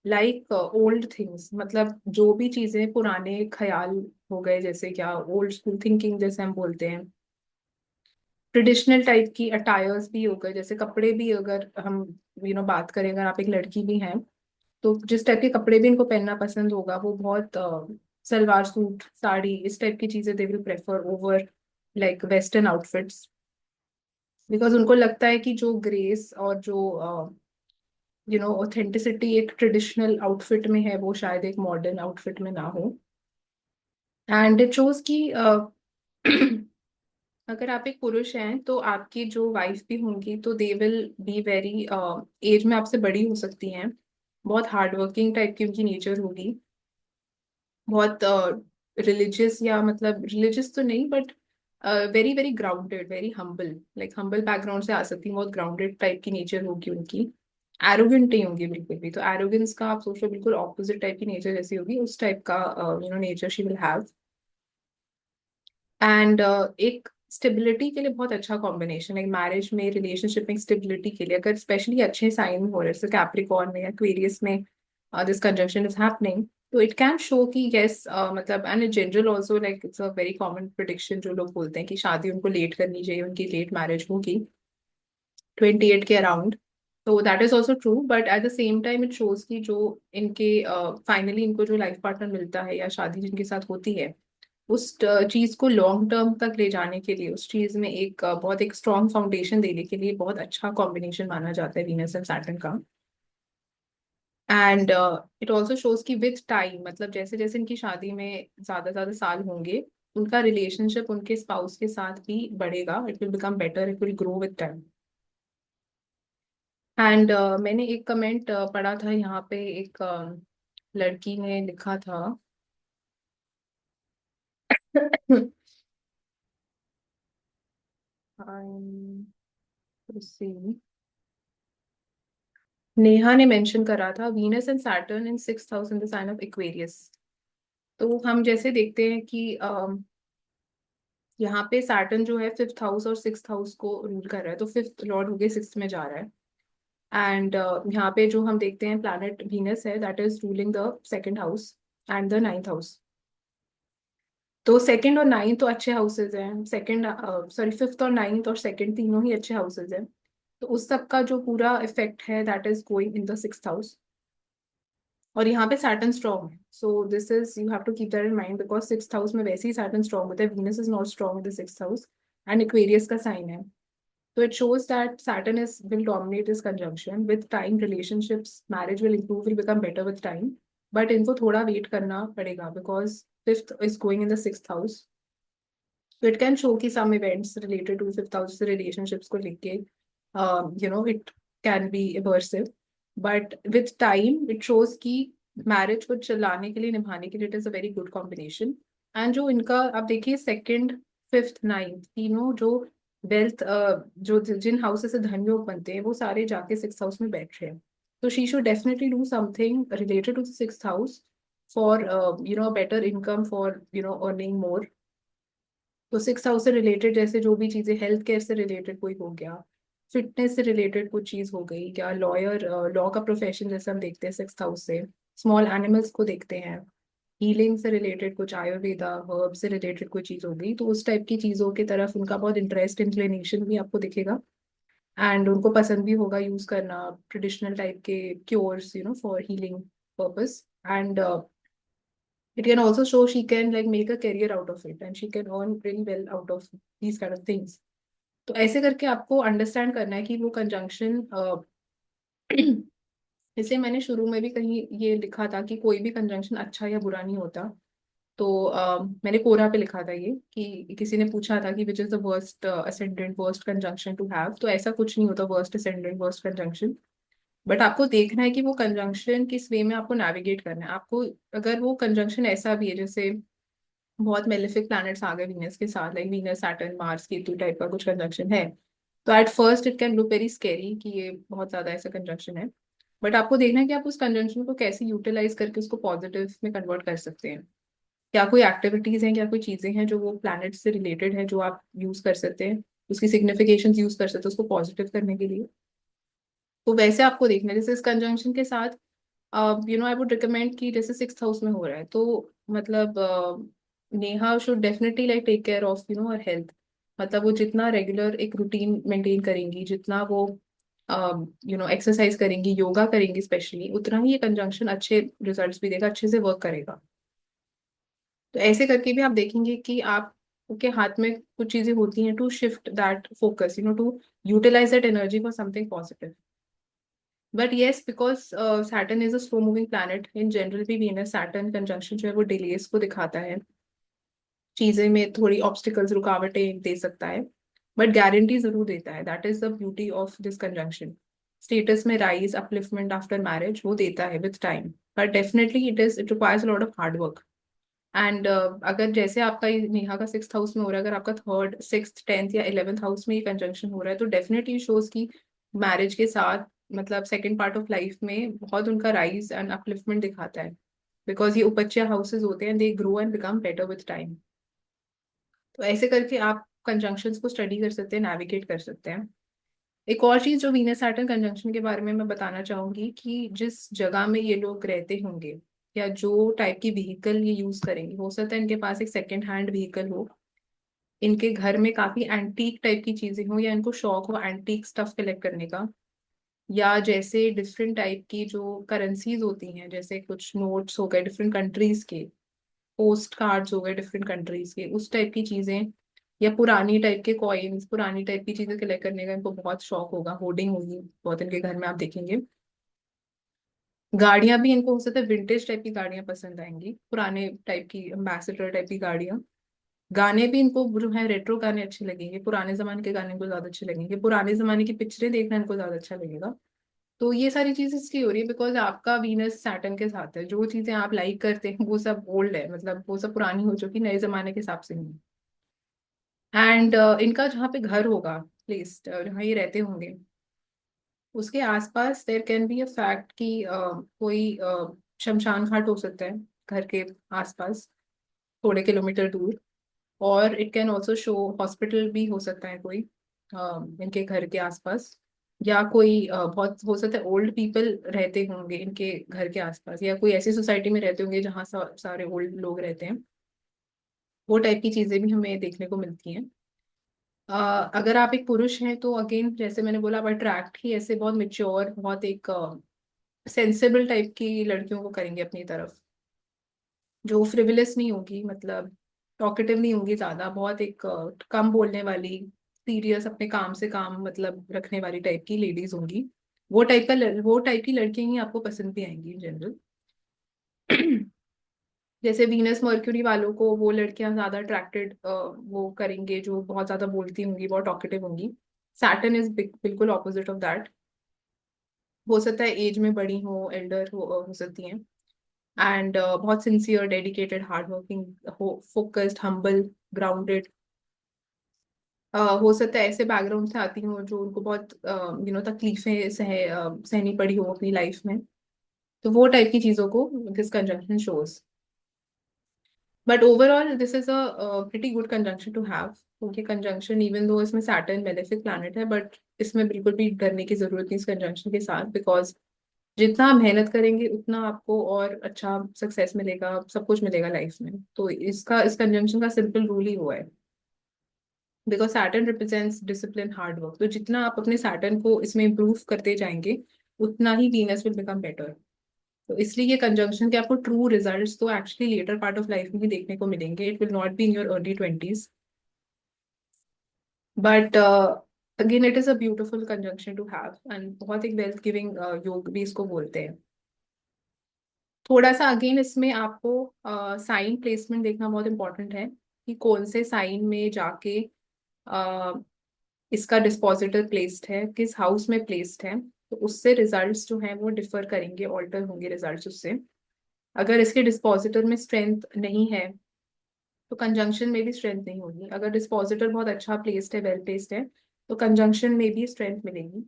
like old things, मतलब जो भी चीजें पुराने ख्याल हो गए, जैसे क्या ओल्ड स्कूल थिंकिंग जैसे हम बोलते हैं, ट्रेडिशनल टाइप की अटायर्स भी हो गए, जैसे कपड़े भी अगर हम बात करें, अगर आप एक लड़की भी हैं तो जिस टाइप के कपड़े भी इनको पहनना पसंद होगा वो बहुत सलवार सूट साड़ी इस टाइप की चीजें they will prefer over like western outfits, because उनको लगता है कि जो ग्रेस और जो ऑथेंटिसिटी एक ट्रेडिशनल आउटफिट में है वो शायद एक मॉडर्न आउटफिट में ना हो। एंड इट शोज कि अगर आप एक पुरुष हैं तो आपकी जो वाइफ भी होंगी तो they will be very, age में आपसे बड़ी हो सकती हैं, बहुत हार्ड वर्किंग टाइप की उनकी नेचर होगी, बहुत रिलीजियस, या मतलब रिलीजियस तो नहीं but very very grounded, very humble, like humble background से आ सकती है, बहुत ग्राउंडेड टाइप की नेचर होगी उनकी। एरोगेंट नहीं होंगी बिल्कुल भी, तो एरोगेंस का आप सोचो बिल्कुल ऑपोजिट टाइप की नेचर जैसी होगी, उस टाइप का nature she will have. And एक स्टेबिलिटी के लिए बहुत अच्छा कॉम्बिनेशन है मैरिज में, रिलेशनशिप में स्टेबिलिटी के लिए, अगर स्पेशली अच्छे साइन हो रहे हैं जैसे कैप्रिकॉर्न में या एक्वेरियस में दिस कंजंक्शन इज हैपनिंग, तो इट कैन शो कि यस, मतलब and in general also like it's a very common prediction, जो लोग बोलते हैं कि शादी उनको लेट करनी चाहिए, उनकी लेट मैरिज होगी 28 के अराउंड। तो that is also true, but at the same time it shows कि जो इनके फाइनली इनको जो लाइफ पार्टनर मिलता है या शादी जिनके साथ होती है, उस चीज को लॉन्ग टर्म तक ले जाने के लिए, उस चीज में एक बहुत एक स्ट्रॉन्ग फाउंडेशन देने के लिए बहुत अच्छा कॉम्बिनेशन माना जाता है वीनस एंड सैटर्न का। एंड इट ऑल्सो शोज कि विथ टाइम, मतलब जैसे जैसे इनकी शादी में ज्यादा ज्यादा साल होंगे, उनका रिलेशनशिप उनके स्पाउस के साथ भी बढ़ेगा, it will become better, it will grow with time. And मैंने एक कमेंट पढ़ा था यहाँ पे, एक लड़की ने लिखा था नेहा ने मेंशन करा था Venus and Saturn in 6th house in the sign of Aquarius. तो हम जैसे देखते हैं कि यहाँ पे सैटर्न जो है 5th हाउस और 6th हाउस को रूल कर रहा है, तो फिफ्थ लॉर्ड होके सिक्स में जा रहा है। एंड यहाँ पे जो हम देखते हैं प्लैनेट वीनस है that is ruling the 2nd house and the 9th house. तो सेकंड और नाइन्थ तो अच्छे हाउसेज हैं, सेकंड सॉरी फिफ्थ और नाइन्थ और सेकंड तीनों ही अच्छे हाउसेज हैं, तो उस सब का जो पूरा इफेक्ट है that is going in the 6th house. और यहाँ पे सैटर्न स्ट्रॉन्ग है, so this is you have to keep that in mind, because 6th house में वैसे ही सैटर्न स्ट्रॉन्ग होता है, Venus is not strong in the 6th house, and Aquarius का साइन है। तो it shows that Saturn is will dominate this conjunction with time, relationships marriage will improve, will become better with time, but इनको थोड़ा wait करना पड़ेगा because fifth is going in the 6th house, so it can show कि some events related to 5th house से relationships को लेके it can be aversive, but with time it shows कि marriage को चलाने के लिए, निभाने के लिए it is a very good combination। And जो इनका आप देखिए सेकंड फिफ्थ नाइन्थ तीनों जो वेल्थ, जो जिन हाउसेस से धन योग बनते हैं वो सारे जाके 6th हाउस में बैठ रहे हैं, तो she should definitely do something related to the 6th house for better income, for earning more. तो 6th हाउस से रिलेटेड जैसे जो भी चीजें, हेल्थ केयर से रिलेटेड कोई हो गया, फिटनेस से रिलेटेड कुछ चीज हो गई, क्या लॉयर, लॉ का प्रोफेशन जैसे हम देखते हैं 6th हाउस से, स्मॉल एनिमल्स को देखते हैं, हीलिंग से रिलेटेड कुछ, आयुर्वेदा हर्ब से रिलेटेड कोई चीज हो गई, तो उस टाइप की चीजों की तरफ उनका बहुत इंटरेस्ट, इंक्लिनेशन भी आपको दिखेगा। एंड उनको पसंद भी होगा यूज करना ट्रेडिशनल टाइप के cures for healing purpose. And it can also show she can like make a career out of it and she can earn really well out of these kind of things। तो ऐसे करके आपको understand करना है कि वो conjunction इसलिए मैंने शुरू में भी कहीं ये लिखा था कि कोई भी कंजंक्शन अच्छा या बुरा नहीं होता। तो मैंने कोरा पे लिखा था ये कि किसी ने पूछा था कि which is the worst ascendant worst conjunction to have, तो ऐसा कुछ नहीं होता worst ascendant worst conjunction, but आपको देखना है कि वो कंजंक्शन किस वे में आपको नेविगेट करना है आपको। अगर वो कंजंक्शन ऐसा भी है जैसे बहुत मेलेफिक प्लैनेट्स आ गए वीनस के साथ, like Venus Saturn Mars Ketu type का कुछ कंजंक्शन है, तो at first it can look very scary कि ये बहुत ज्यादा ऐसा कंजंक्शन है, बट आपको देखना है कि आप उस कंजंक्शन को कैसे यूटिलाइज करके उसको पॉजिटिव में कन्वर्ट कर सकते हैं। क्या कोई एक्टिविटीज हैं, क्या कोई चीजें हैं जो वो प्लैनेट से रिलेटेड है जो आप यूज कर सकते हैं, उसकी सिग्निफिकेशंस यूज कर सकते हो उसको पॉजिटिव करने के लिए। तो वैसे आपको देखना है, जैसे इस कंजंक्शन के साथ आई वुड रिकमेंड कि जैसे 6th हाउस में हो रहा है तो मतलब Neha should definitely like take care of her health. मतलब वो जितना रेगुलर एक रूटीन मेंटेन करेंगी, जितना वो एक्सरसाइज करेंगी, योगा करेंगी स्पेशली, उतना ही ये कंजंक्शन अच्छे रिजल्ट्स भी देगा, अच्छे से वर्क करेगा। तो ऐसे करके भी आप देखेंगे कि आप के हाथ में कुछ चीजें होती हैं to shift that focus, to utilize that energy for something positive. But yes, because Saturn is a slow moving planet in general, भी वीनस सैटर्न कंजंक्शन जो है वो डिलेस को दिखाता है, चीजें में थोड़ी ऑब्स्टिकल्स, रुकावटें दे सकता है, बट गारंटी जरूर देता है। That is the beauty of this conjunction. Status में राइज, अपलिफ्टमेंट आफ्टर मैरिज वो देता है with time, but definitely it requires a lot of hard work. And अगर जैसे आपका ये नेहा का 6th हाउस में हो रहा है, अगर आपका 3rd, 6th, 10th या 11th हाउस में ये कंजंक्शन हो रहा है, तो डेफिनेटली शोज की मैरिज के साथ मतलब सेकेंड पार्ट ऑफ लाइफ में बहुत उनका राइज एंड अपलिफ्टमेंट दिखाता है, बिकॉज ये उपज्य हाउसेज होते हैं, they grow and become better with time. तो ऐसे करके आप कंजंक्शंस को स्टडी कर सकते हैं, नेविगेट कर सकते हैं। एक और चीज जो वीनस सैटर्न कंजंक्शन के बारे में मैं बताना चाहूंगी कि जिस जगह में ये लोग रहते होंगे या जो टाइप की व्हीकल ये यूज करेंगे, हो सकता है इनके पास एक सेकेंड हैंड व्हीकल हो, इनके घर में काफी एंटीक टाइप की चीजें हो, या इनको शौक हो एंटीक स्टफ कलेक्ट करने का, या जैसे डिफरेंट टाइप की जो करेंसीज होती हैं, जैसे कुछ नोट्स हो गए डिफरेंट कंट्रीज के, पोस्ट कार्ड्स हो गए डिफरेंट कंट्रीज के, उस टाइप की चीजें, या पुरानी टाइप के कॉइन्स, पुरानी टाइप की चीजें कलेक्ट करने का इनको बहुत शौक होगा, होर्डिंग होगी बहुत इनके घर में, आप देखेंगे। गाड़ियां भी इनको हो सकता है विंटेज टाइप की गाड़ियां पसंद आएंगी, पुराने टाइप की एम्बेसडर टाइप की गाड़ियां। गाने भी इनको जो है रेट्रो गाने अच्छे लगेंगे, पुराने जमाने के गाने इनको ज्यादा अच्छे लगेंगे, पुराने जमाने की पिक्चरें देखना इनको ज्यादा अच्छा लगेगा। तो ये सारी चीजें इसलिए हो रही है बिकॉज आपका वीनस सैटर्न के साथ है, जो चीजें आप लाइक करते हैं वो सब ओल्ड है, मतलब वो सब पुरानी हो चुकी, नए जमाने के हिसाब से नहीं। एंड इनका जहाँ पे घर होगा प्लेस्ड, जहाँ ये रहते होंगे, उसके आसपास there can be a fact कि कोई शमशान घाट हो सकता है घर के आसपास, थोड़े किलोमीटर दूर। और it can also show hospital भी हो सकता है कोई इनके घर के आसपास, या कोई बहुत हो सकता है ओल्ड पीपल रहते होंगे इनके घर के आसपास, या कोई ऐसी सोसाइटी में रहते होंगे जहाँ सारे ओल्ड लोग रहते हैं। वो टाइप की चीजें भी हमें देखने को मिलती हैं। अगर आप एक पुरुष हैं तो अगेन जैसे मैंने बोला, आप अट्रैक्ट ही ऐसे बहुत मेच्योर, बहुत एक सेंसेबल टाइप की लड़कियों को करेंगे अपनी तरफ, जो फ्रिवलेस नहीं होगी, मतलब टॉकेटिव नहीं होगी ज्यादा, बहुत एक कम बोलने वाली, सीरियस, अपने काम से काम मतलब रखने वाली टाइप की लेडीज होंगी। वो टाइप की लड़कियां ही आपको पसंद भी आएंगी इन जनरल। जैसे वीनस मर्क्यूरी वालों को वो लड़कियां ज्यादा अट्रैक्टेड वो करेंगे जो बहुत ज्यादा बोलती होंगी, बहुत टॉकेटिव होंगी। सैटर्न इज बिल्कुल ऑपोजिट ऑफ दैट। हो सकता है एज में बड़ी हो, एल्डर हो सकती हैं, एंड बहुत सिंसियर, डेडिकेटेड, हार्ड वर्किंग हो, फोकस्ड, हम्बल, ग्राउंडेड। हो सकता है ऐसे बैकग्राउंड से आती हो जो उनको बहुत तकलीफें सहनी पड़ी हो अपनी लाइफ में। तो वो टाइप की चीजों को this conjunction shows. But overall this is a pretty good conjunction to have, क्योंकि कंजंक्शन इवन दो इसमें सैटर्न बेनिफिक प्लैनेट है, बट इसमें बिल्कुल भी डरने की जरूरत नहीं इस कंजंक्शन के साथ, बिकॉज जितना आप मेहनत करेंगे उतना आपको और अच्छा सक्सेस मिलेगा, सब कुछ मिलेगा लाइफ में। तो इस कंजंक्शन का सिंपल रूल ही हुआ है, because Saturn represents discipline, hard work. तो जितना आप अपने सैटर्न को इसमें इम्प्रूव करते जाएंगे, उतना ही वीनस विल बिकम बेटर। तो इसलिए ये कंजंक्शन के आपको ट्रू रिजल्ट्स तो actually later part of life में ही देखने को मिलेंगे, it will not be in your early 20s। But again it is a beautiful conjunction to have, and बहुत एक वेल्थ गिविंग योग भी इसको बोलते हैं। थोड़ा सा अगेन इसमें आपको साइन प्लेसमेंट देखना बहुत इंपॉर्टेंट है, कि कौन से साइन में जाके uh, इसका डिस्पोजिटर प्लेस्ड है, किस हाउस में प्लेस्ड है, तो उससे रिजल्ट्स जो हैं वो डिफर करेंगे, ऑल्टर होंगे रिजल्ट्स उससे। अगर इसके डिस्पोजिटर में स्ट्रेंथ नहीं है तो कंजंक्शन में भी स्ट्रेंथ नहीं होगी, अगर डिस्पोजिटर बहुत अच्छा प्लेस्ड है, वेल प्लेस्ड है, तो कंजंक्शन में भी स्ट्रेंथ मिलेगी।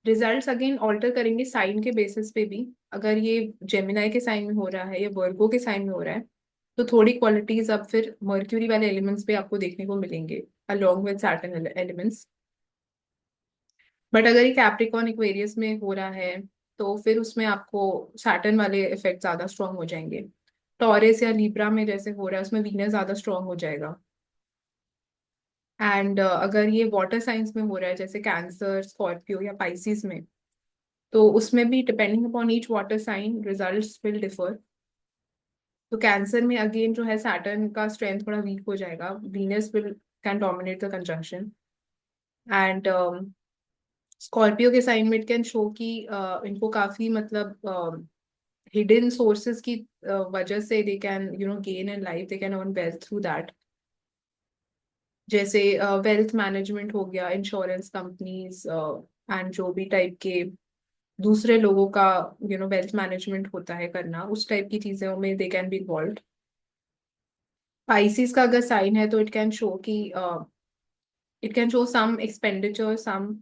रिजल्ट्स अगेन ऑल्टर करेंगे साइन के बेसिस पे भी। अगर ये जेमिनाई के साइन में हो रहा है या वर्गो के साइन में हो रहा है, तो थोड़ी क्वालिटीज अब फिर मर्क्यूरी वाले एलिमेंट्स पे आपको देखने को मिलेंगे along with Saturn elements. But अगर ये कैप्रिकॉर्न एक्वेरियस में हो रहा है तो फिर उसमें आपको सैटर्न वाले इफेक्ट ज्यादा स्ट्रांग हो जाएंगे। टॉरस या लिब्रा में जैसे हो रहा है उसमें वीनस ज्यादा स्ट्रांग हो जाएगा। एंड अगर ये वाटर साइंस में हो रहा है जैसे कैंसर, स्कॉर्पियो या पाइसिस में, तो उसमें भी depending upon each water sign results will differ. तो कैंसर में अगेन जो है सैटर्न का स्ट्रेंथ थोड़ा वीक हो जाएगा, Venus will can dominate the conjunction. And Scorpio के साइन में इट कैन शो कि इनको काफी मतलब हिडन सोर्सेज की वजह से they can gain in life, they can earn wealth through that. जैसे वेल्थ मैनेजमेंट हो गया, इंश्योरेंस कंपनीज एंड जो भी टाइप के दूसरे लोगों का वेल्थ मैनेजमेंट होता है करना, उस टाइप की चीजों में they can be involve. Pisces का अगर साइन है तो इट कैन शो कि it can show some expenditure, some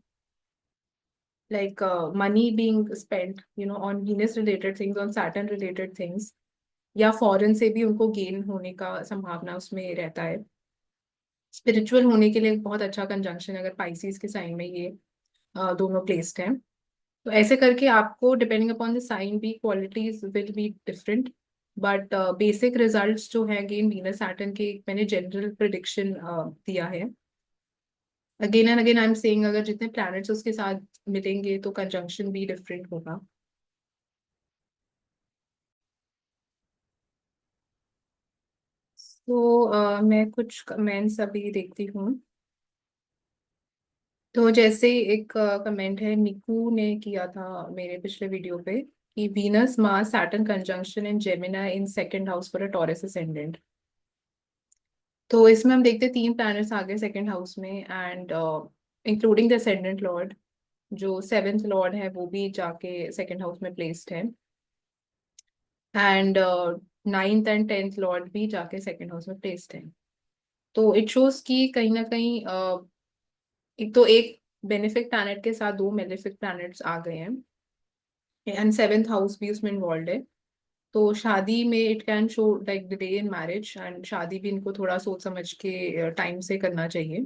money being spent on Venus related things, on Saturn related things, या फॉरेन से भी उनको गेन होने का संभावना उसमें रहता है। स्पिरिचुअल होने के लिए बहुत अच्छा कंजंक्शन अगर पाइसिस के साइन में ये दोनों प्लेस्ड हैं। तो ऐसे करके आपको डिपेंडिंग अपॉन द साइन भी qualities will be different. But basic results जो है अगेन वीनस सैटर्न के मैंने जनरल प्रिडिक्शन दिया है। Again and again I am saying अगर जितने प्लैनेट्स उसके साथ मिलेंगे तो कंजंक्शन भी डिफरेंट होगा। तो मैं कुछ कमेंट्स अभी देखती हूँ। तो जैसे एक कमेंट है, निकू ने किया था मेरे पिछले वीडियो पे कि Venus Mars Saturn conjunction in जेमिना in second house for a Taurus ascendant. तो इसमें हम देखते हैं तीन प्लैनेट्स आ गए सेकंड हाउस में, and including the ascendant Lord. जो सेवेंथ लॉर्ड है वो भी जाके सेकंड हाउस में प्लेस्ड है, and ninth and tenth Lord भी जाके सेकंड हाउस में प्लेस्ड है। तो इट शोज कि कहीं ना कहीं एक तो एक बेनिफिक प्लैनेट के साथ दो मेलेफिक प्लैनेट्स आ गए हैं, एंड सेवेंथ हाउस भी उसमें इन्वॉल्व है। तो शादी में it can show like delay in marriage, and शादी भी इनको थोड़ा सोच समझ के टाइम से करना चाहिए।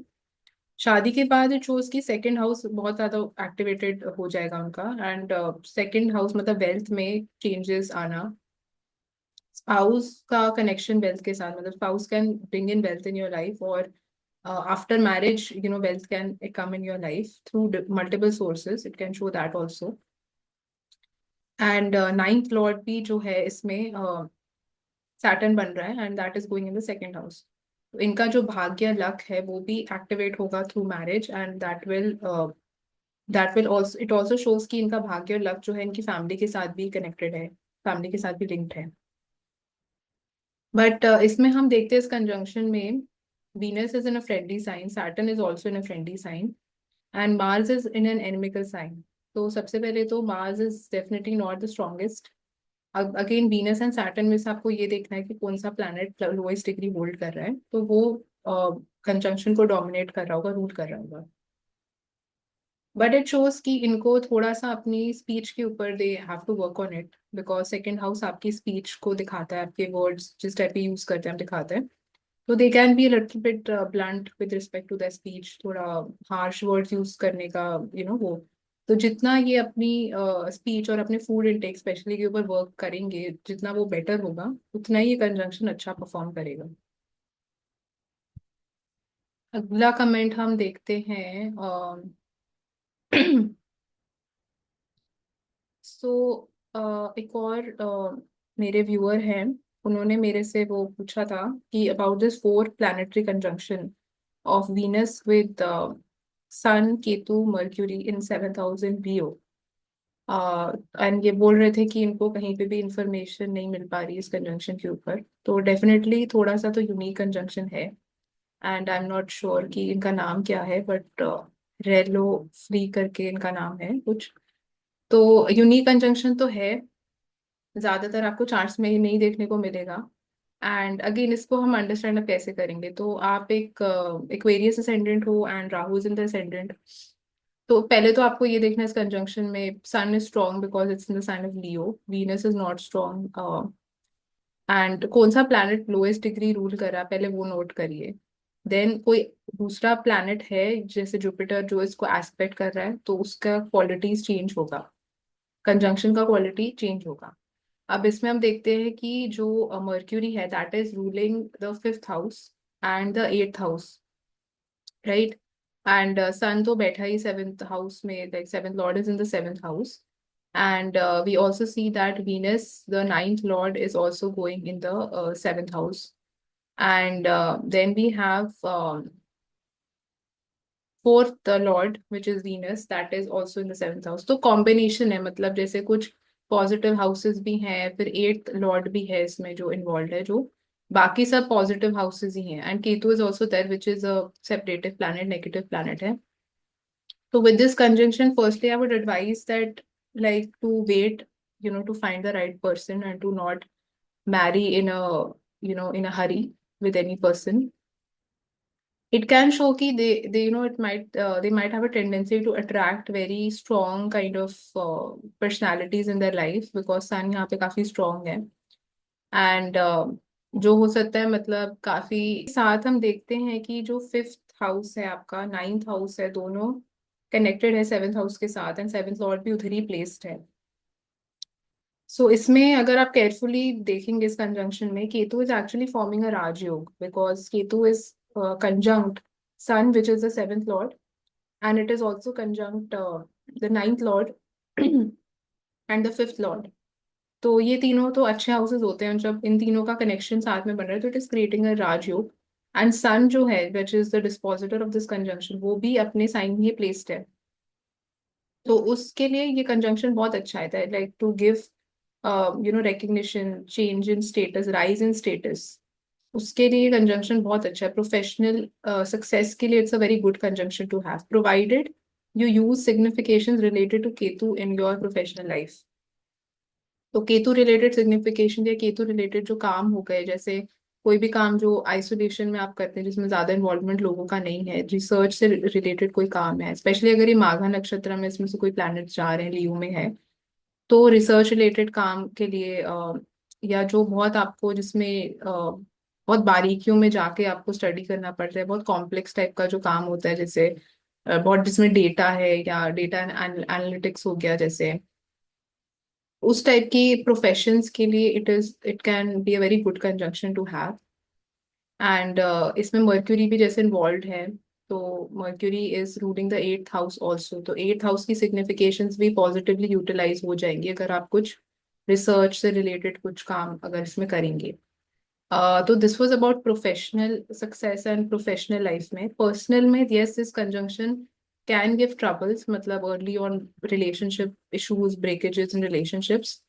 शादी के बाद इट शोज कि सेकंड हाउस बहुत ज्यादा एक्टिवेटेड हो जाएगा उनका, एंड सेकंड हाउस मतलब वेल्थ में चेंजेस आना। स्पाउस का कनेक्शन वेल्थ के साथ, मतलब spouse can bring in wealth in your life, और after marriage wealth can come in your life through multiple sources, it can show that also। And ninth Lord भी जो है इसमें सैटर्न बन रहा है, and that is going in the second house. तो इनका जो भाग्य लक है वो भी एक्टिवेट होगा through marriage, and that will also, it also shows कि इनका भाग्य लक जो है इनकी फैमिली के साथ भी कनेक्टेड है, फैमिली के साथ भी लिंक्ड है। बट इसमें हम देखते हैं इस कंजंक्शन में Venus is in a friendly sign, Saturn is also in a friendly sign, and Mars is in an inimical sign. तो सबसे पहले तो Mars is definitely not the strongest. Again Venus and Saturn में से आपको ये देखना है कि कौन सा प्लैनेट लोएस्ट डिग्री होल्ड कर रहा है, तो वो कंजंक्शन को डोमिनेट कर रहा होगा, रूल कर रहा होगा। बट इट शोज कि इनको थोड़ा सा अपनी स्पीच के ऊपर they have to work on it, because second house आपकी स्पीच को दिखाता है, आपके वर्ड्स जिस टाइप के यूज करते हैं दिखाते हैं। तो they can be little bit blunt with respect to the speech, थोड़ा हार्श वर्ड्स यूज करने का वो। तो जितना ये अपनी स्पीच और अपने फूड इनटेक स्पेशली के ऊपर वर्क करेंगे, जितना वो बेटर होगा, उतना ही ये कंजंक्शन अच्छा परफॉर्म करेगा। अगला कमेंट हम देखते हैं। सो एक और मेरे व्यूअर हैं, उन्होंने मेरे से वो पूछा था कि about this four planetary conjunction of Venus with Sun, Ketu, Mercury in 7,000 VO। And ये बोल रहे थे कि इनको कहीं पे भी इंफॉर्मेशन नहीं मिल पा रही इस कंजंक्शन के ऊपर। तो डेफिनेटली थोड़ा सा तो यूनिक कंजंक्शन है, and I am not sure कि इनका नाम क्या है, बट रेलो फ्री करके इनका नाम है कुछ। तो यूनिक कंजंक्शन तो है, ज्यादातर आपको चार्ट्स में ही नहीं देखने को मिलेगा। एंड अगेन इसको हम अंडरस्टैंड अब कैसे करेंगे, तो आप एक एक्वेरियस असेंडेंट हो and Rahu is in the ascendant. तो पहले तो आपको ये देखना है इस कंजंक्शन में Sun is strong because it's in the sign of Leo, Venus is not strong. And कौन सा प्लैनेट लोएस्ट डिग्री रूल कर रहा है पहले वो नोट करिए। देन कोई दूसरा प्लैनेट है जैसे जुपिटर जो इसको एस्पेक्ट कर रहा है तो उसका क्वालिटीज चेंज होगा, कंजंक्शन का क्वालिटी चेंज होगा। अब इसमें हम देखते हैं कि जो मर्क्यूरी है that is ruling the fifth house and the eighth house, right. And Sun तो बैठा ही सेवेंथ हाउस में, like seventh lord is in the seventh house. And we also see that Venus, the ninth lord, is also going in the seventh house. And then we have fourth lord, which is Venus, that is also in the seventh house. तो combination है, मतलब जैसे कुछ positive houses भी हैं, फिर eighth Lord भी है इसमें जो इन्वॉल्व है, जो बाकी सब पॉजिटिव हाउसेस ही हैं। And Ketu is also there which is a separative planet, negative planet है। So with this conjunction, firstly, I would advise that like to wait, to find the right person and to not marry in a, in a hurry with any person. It can show कि they might have a tendency to attract very strong kind of personalities in their life because sun यहाँ पे काफी strong है। And जो हो सकता है मतलब काफी साथ हम देखते हैं कि जो फिफ्थ हाउस है आपका, नाइन्थ हाउस है, दोनों कनेक्टेड है सेवेंथ हाउस के साथ एंड सेवेंथ लॉर्ड भी उधर ही प्लेस्ड है। सो इसमें अगर आप केयरफुली देखेंगे इस कंजंक्शन में, Ketu is actually forming a rajyog because Ketu is conjunct Sun which is the seventh lord and it is also conjunct the ninth lord and the fifth lord. तो ये तीनों तो अच्छे हाउसेस होते हैं, जब इन तीनों का कनेक्शन साथ में बन रहा है तो it is creating a rajyog. And Sun जो है which is the dispositor of this conjunction वो भी अपने साइन में ही प्लेस्ड है। तो उसके लिए ये कंजंक्शन बहुत अच्छा है, like to give recognition, change in status, rise in status. उसके लिए कंजंक्शन बहुत अच्छा है। प्रोफेशनल सक्सेस के लिए it's a very good conjunction to have, provided you use signification related to Ketu in your professional life. तो केतु रिलेटेड सिग्निफिकेशन या Ketu related जो काम हो गए, जैसे कोई भी काम जो आइसोलेशन में आप करते हैं जिसमें ज्यादा इन्वॉल्वमेंट लोगों का नहीं है, रिसर्च से रिलेटेड कोई काम है, स्पेशली अगर ये माघा नक्षत्र में इसमें से कोई प्लैनेट जा रहे हैं, लियो में है, तो रिसर्च रिलेटेड काम के लिए या जो बहुत आपको जिसमें बहुत बारीकियों में जाके आपको स्टडी करना पड़ता है, बहुत कॉम्प्लेक्स टाइप का जो काम होता है, जैसे बहुत जिसमें डेटा है या डेटा एनालिटिक्स हो गया, जैसे उस टाइप की प्रोफेशंस के लिए it can be a very good conjunction to have. And इसमें मर्क्यूरी भी जैसे इन्वॉल्व है, तो Mercury is ruling the eighth house also, तो एट्थ हाउस की सिग्निफिकेशंस भी पॉजिटिवली यूटिलाइज हो जाएंगी अगर आप कुछ रिसर्च से रिलेटेड कुछ काम अगर इसमें करेंगे। तो this was about professional success and professional life में। पर्सनल में yes this conjunction can give troubles, मतलब early on relationship issues, breakages in relationships,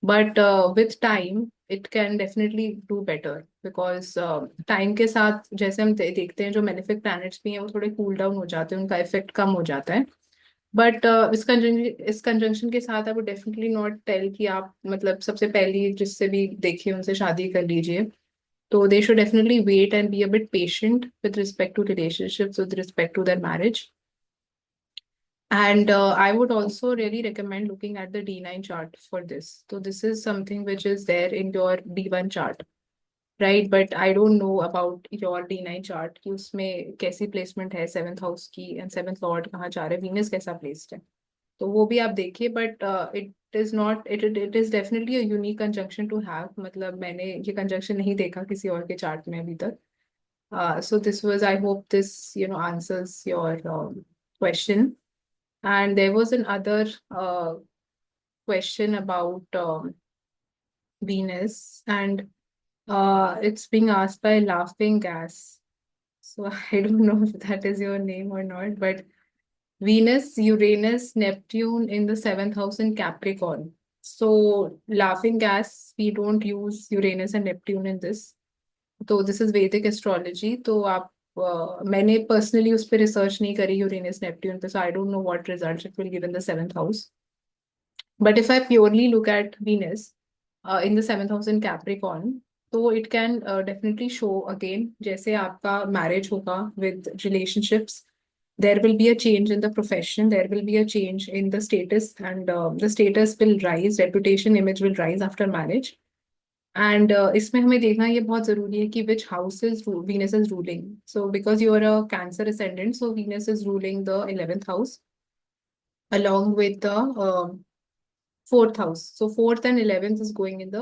but with time it can definitely do better because time के साथ जैसे हम देखते हैं जो मेलेफिक प्लैनेट्स भी हैं वो थोड़े कूल डाउन हो जाते हैं, उनका इफेक्ट कम हो जाता है। बट इस कंजंक्शन के साथ I would definitely not tell कि आप मतलब सबसे पहली जिससे भी देखिए उनसे शादी कर लीजिए। So they should definitely wait and be a bit patient with respect to relationships, with respect to their marriage. And I would also really recommend looking at the D9 chart for this. So this is something which is there in your D1 chart, right? But I don't know about your D9 chart कि उसमें कैसी placement है seventh house की, and seventh lord कहाँ जा रहे हैं, Venus कैसा placed है, तो वो भी आप देखिए। But it is not it is definitely a unique conjunction to have, मतलब मैंने ये कंजंक्शन नहीं देखा किसी और के चार्ट में अभी तक। So this was, I hope this, answers your question. And there was another question about Venus, and it's being asked by Laughing Gas. So I don't know if that is your name or not, but Venus, Uranus, Neptune in the seventh house in Capricorn. So Laughing Gas, we don't use Uranus and Neptune in this. तो this is वैदिक astrology, तो आप मैंने personally उस पर research नहीं करी Uranus Neptune पे, so I don't know what results it will give in the seventh house. But if I purely look at Venus in the seventh house in Capricorn, तो it can definitely show again जैसे आपका marriage होगा with relationships, there will be a change in the profession, there will be a change in the status, and the status will rise, reputation, image will rise after marriage. And इसमें हमें देखना ये बहुत जरूरी है कि which house is Venus is ruling. So because you are a Cancer ascendant, so Venus is ruling the 11th house along with the fourth house. So fourth and 11th is going in the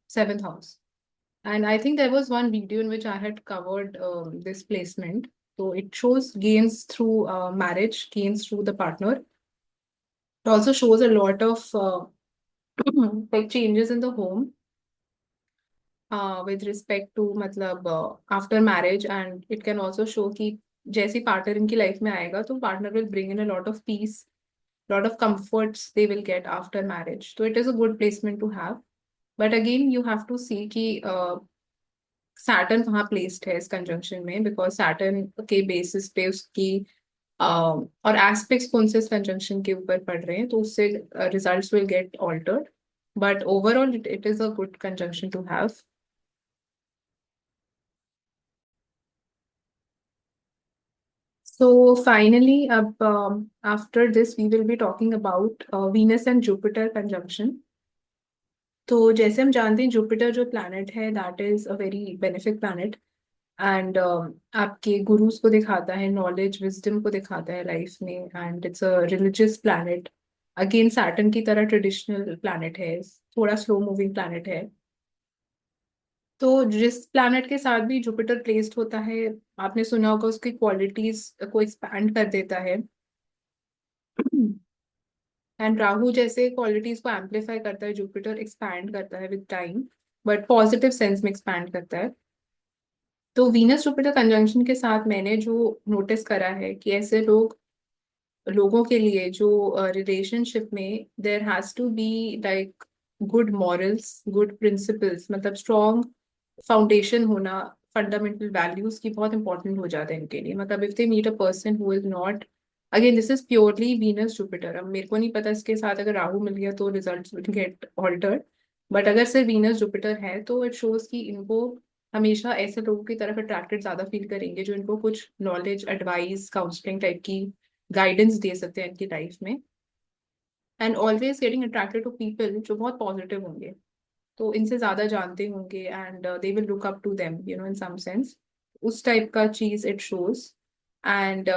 seventh house. And I think there was one video in which I had covered this placement. So it shows gains through marriage, gains through the partner. It also shows a lot of like changes in the home with respect to मतलब after marriage, and it can also show कि जैसे partner इनकी life में आएगा तो partner will bring in a lot of peace, lot of comforts they will get after marriage. So it is a good placement to have. But again you have to see कि Saturn कहाँ placed है इस conjunction में, because Saturn के basis पे उसकी और aspects कौन से इस कंजंक्शन के ऊपर पड़ रहे हैं, तो उससे results will get altered. But overall it is a good conjunction to have. So finally, after this, we will be talking about Venus and Jupiter conjunction. तो जैसे हम जानते हैं जुपिटर जो प्लैनेट है that is a very benefic planet. And आपके गुरुज को दिखाता है, नॉलेज विजडम को दिखाता है लाइफ में, and it's a religious planet. Again Saturn की तरह ट्रेडिशनल प्लैनेट है, थोड़ा स्लो मूविंग प्लैनेट है. तो जिस प्लैनेट के साथ भी जुपिटर प्लेस्ड होता है, आपने सुना होगा उसकी क्वालिटीज को एक्सपैंड कर देता है. एंड राहु जैसे क्वालिटीज को एम्पलीफाई करता है, जुपिटर एक्सपैंड करता है with time, but positive sense में एक्सपैंड करता है. तो वीनस जुपिटर कंजंक्शन के साथ मैंने जो नोटिस करा है कि ऐसे लोगों के लिए जो रिलेशनशिप में there has to be like good morals, good principles, मतलब स्ट्रॉन्ग फाउंडेशन होना, फंडामेंटल वैल्यूज की बहुत इंपॉर्टेंट हो जाता है इनके लिए. मतलब if they meet a person who is not, again this is purely Venus Jupiter, अब मेरे को नहीं पता इसके साथ अगर राहु मिल गया तो results will get altered. But अगर सिर्फ वीनस जुपिटर है तो इट शोज कि इनको हमेशा ऐसे लोगों की तरफ अट्रैक्टेड ज्यादा फील करेंगे जो इनको कुछ नॉलेज, एडवाइस, काउंसलिंग टाइप की गाइडेंस दे सकते हैं इनकी लाइफ में. And always getting attracted to people जो बहुत पॉजिटिव होंगे, तो इनसे ज्यादा जानते होंगे, and they will look up to them in some sense. उस टाइप का चीज it shows. And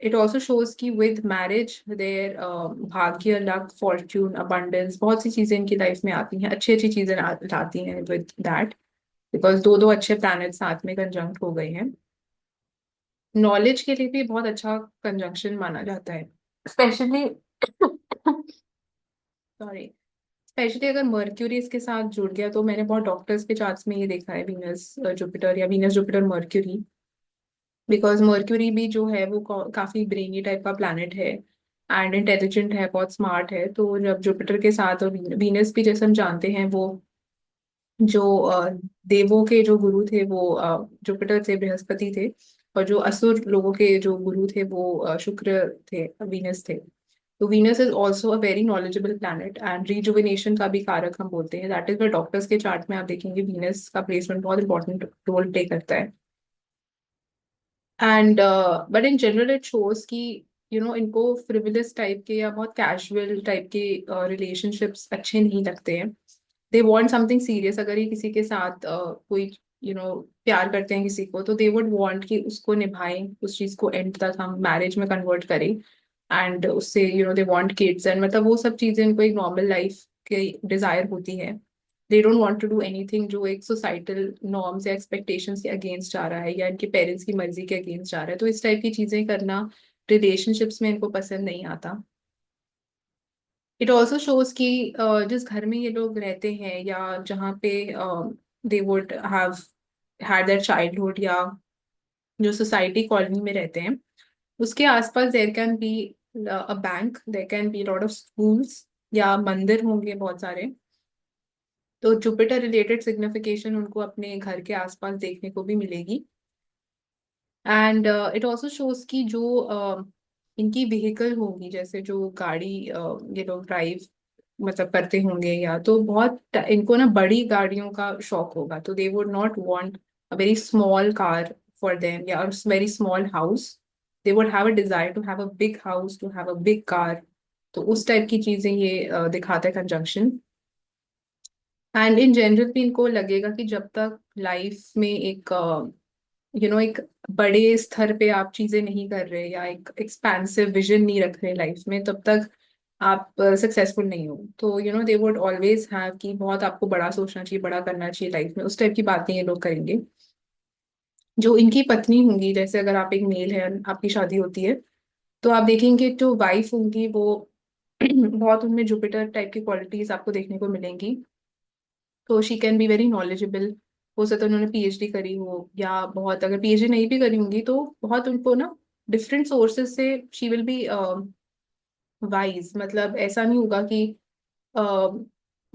it also shows कि with marriage there bhagya, luck, fortune, abundance, बहुत सी चीजें इनकी लाइफ में आती हैं, अच्छी अच्छी चीजें लाती हैं विद दैट, बिकॉज दो दो अच्छे प्लैनेट साथ में कंजंक्ट हो गए हैं. नॉलेज के लिए भी बहुत अच्छा कंजंक्शन माना जाता है, स्पेशली सॉरी, स्पेशली अगर मर्क्यूरी इसके साथ जुड़ गया. तो मैंने बहुत डॉक्टर्स के चार्ट्स में ये देखा है वीनस जुपिटर या Venus Jupiter mercury, because mercury भी जो है वो काफी ब्रेनी टाइप का प्लैनेट है एंड इंटेलिजेंट है, बहुत स्मार्ट है. तो जब जुपिटर के साथ, और वीनस भी जैसे हम जानते हैं वो जो देवों के जो गुरु थे वो जुपिटर थे, बृहस्पति थे. और जो असुर लोगों के जो गुरु थे वो शुक्र थे, वीनस थे. तो Venus is also a very knowledgeable planet and rejuvenation का भी कारक हम बोलते हैं. दैट इज वे डॉक्टर्स के चार्ट में आप देखेंगे वीनस का प्लेसमेंट बहुत इंपॉर्टेंट रोल प्ले करता है. And but in general it shows कि इनको फ्रिवलस टाइप के या बहुत कैजुअल टाइप के रिलेशनशिप्स अच्छे नहीं लगते हैं. They want something serious. अगर ये किसी के साथ कोई प्यार करते हैं किसी को, तो दे वुड वांट कि उसको निभाएं, उस चीज को एंड तक हम मैरिज में कन्वर्ट करें. एंड उससे दे वांट किड्स, एंड मतलब वो सब चीजें इनको एक नॉर्मल लाइफ की डिजायर होती है. They don't want to do anything जो एक सोसाइटल नॉर्म्स या एक्सपेक्टेशंस के अगेंस्ट जा रहा है या इनके पेरेंट्स की मर्जी के अगेंस्ट जा रहा है. तो इस टाइप की चीजें करना रिलेशनशिप्स में इनको पसंद नहीं आता. इट ऑल्सो शोज कि जिस घर में ये लोग रहते हैं या जहाँ पे they would have had their childhood, या जो सोसाइटी कॉलोनी में रहते हैं उसके आसपास there can be a bank, there can be lot of schools, या मंदिर होंगे बहुत सारे. तो जुपिटर रिलेटेड सिग्निफिकेशन उनको अपने घर के आसपास देखने को भी मिलेगी. एंड इट ऑल्सो शोज कि जो इनकी व्हीकल होगी, जैसे जो गाड़ी ये लोग ड्राइव मतलब करते होंगे, या तो बहुत इनको ना बड़ी गाड़ियों का शौक होगा. तो they would not want a very small car for them या very small house. They would have a desire to have a big house, to have a big car. तो उस टाइप की चीजें ये दिखाता है कंजंक्शन. एंड इन जनरल भी इनको लगेगा कि जब तक लाइफ में एक एक बड़े स्तर पे आप चीजें नहीं कर रहे या एक एक्सपेंसिव विजन नहीं रख रहे लाइफ में, तब तक आप सक्सेसफुल नहीं हो। तो दे वुड ऑलवेज हैव कि बहुत आपको बड़ा सोचना चाहिए, बड़ा करना चाहिए लाइफ में, उस टाइप की बातें ये लोग करेंगे। जो इनकी पत्नी होंगी, जैसे अगर आप एक मेल है, आपकी शादी होती है, तो आप देखेंगे जो वाइफ होंगी वो बहुत उनमें जुपिटर टाइप की क्वालिटीज आपको देखने को मिलेंगी। तो she can be very knowledgeable. हो सकता है उन्होंने पीएचडी करी हो, या बहुत अगर पीएचडी नहीं भी करी होंगी तो बहुत उनको ना डिफरेंट सोर्सेज से शी विल बी वाइज। मतलब ऐसा नहीं होगा कि अ,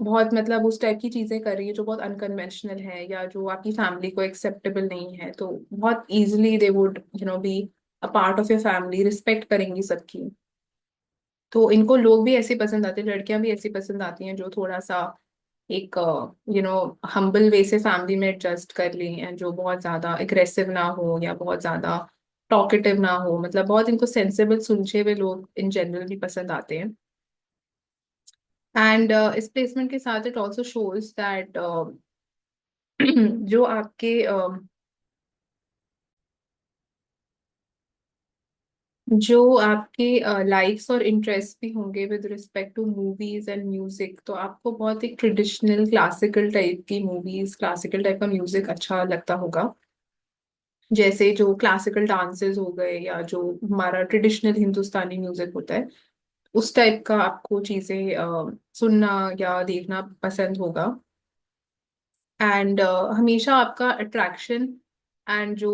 बहुत मतलब उस टाइप की चीजें कर रही है जो बहुत अनकन्वेंशनल है या जो आपकी फैमिली को एक्सेप्टेबल नहीं है, तो बहुत easily they would be a part of your family, respect करेंगी सबकी। तो इनको लोग भी ऐसे पसंद आते हैं, लड़कियां भी ऐसी पसंद आती हैं जो थोड़ा सा एक हम्बल वे से फैमिली में एडजस्ट कर ली एंड जो बहुत ज्यादा एग्रेसिव ना हो या बहुत ज्यादा टॉकेटिव ना हो। मतलब बहुत इनको सेंसेबल सुलझे हुए लोग इन जनरल भी पसंद आते हैं। एंड इस प्लेसमेंट के साथ इट ऑल्सो शोज दैट जो आपके लाइक्स और इंटरेस्ट भी होंगे with respect to movies and music, तो आपको बहुत एक ट्रेडिशनल क्लासिकल टाइप की मूवीज, क्लासिकल टाइप का म्यूजिक अच्छा लगता होगा। जैसे जो क्लासिकल डांसेस हो गए या जो हमारा ट्रेडिशनल हिंदुस्तानी म्यूजिक होता है, उस टाइप का आपको चीजें सुनना या देखना पसंद होगा। एंड हमेशा आपका अट्रैक्शन एंड जो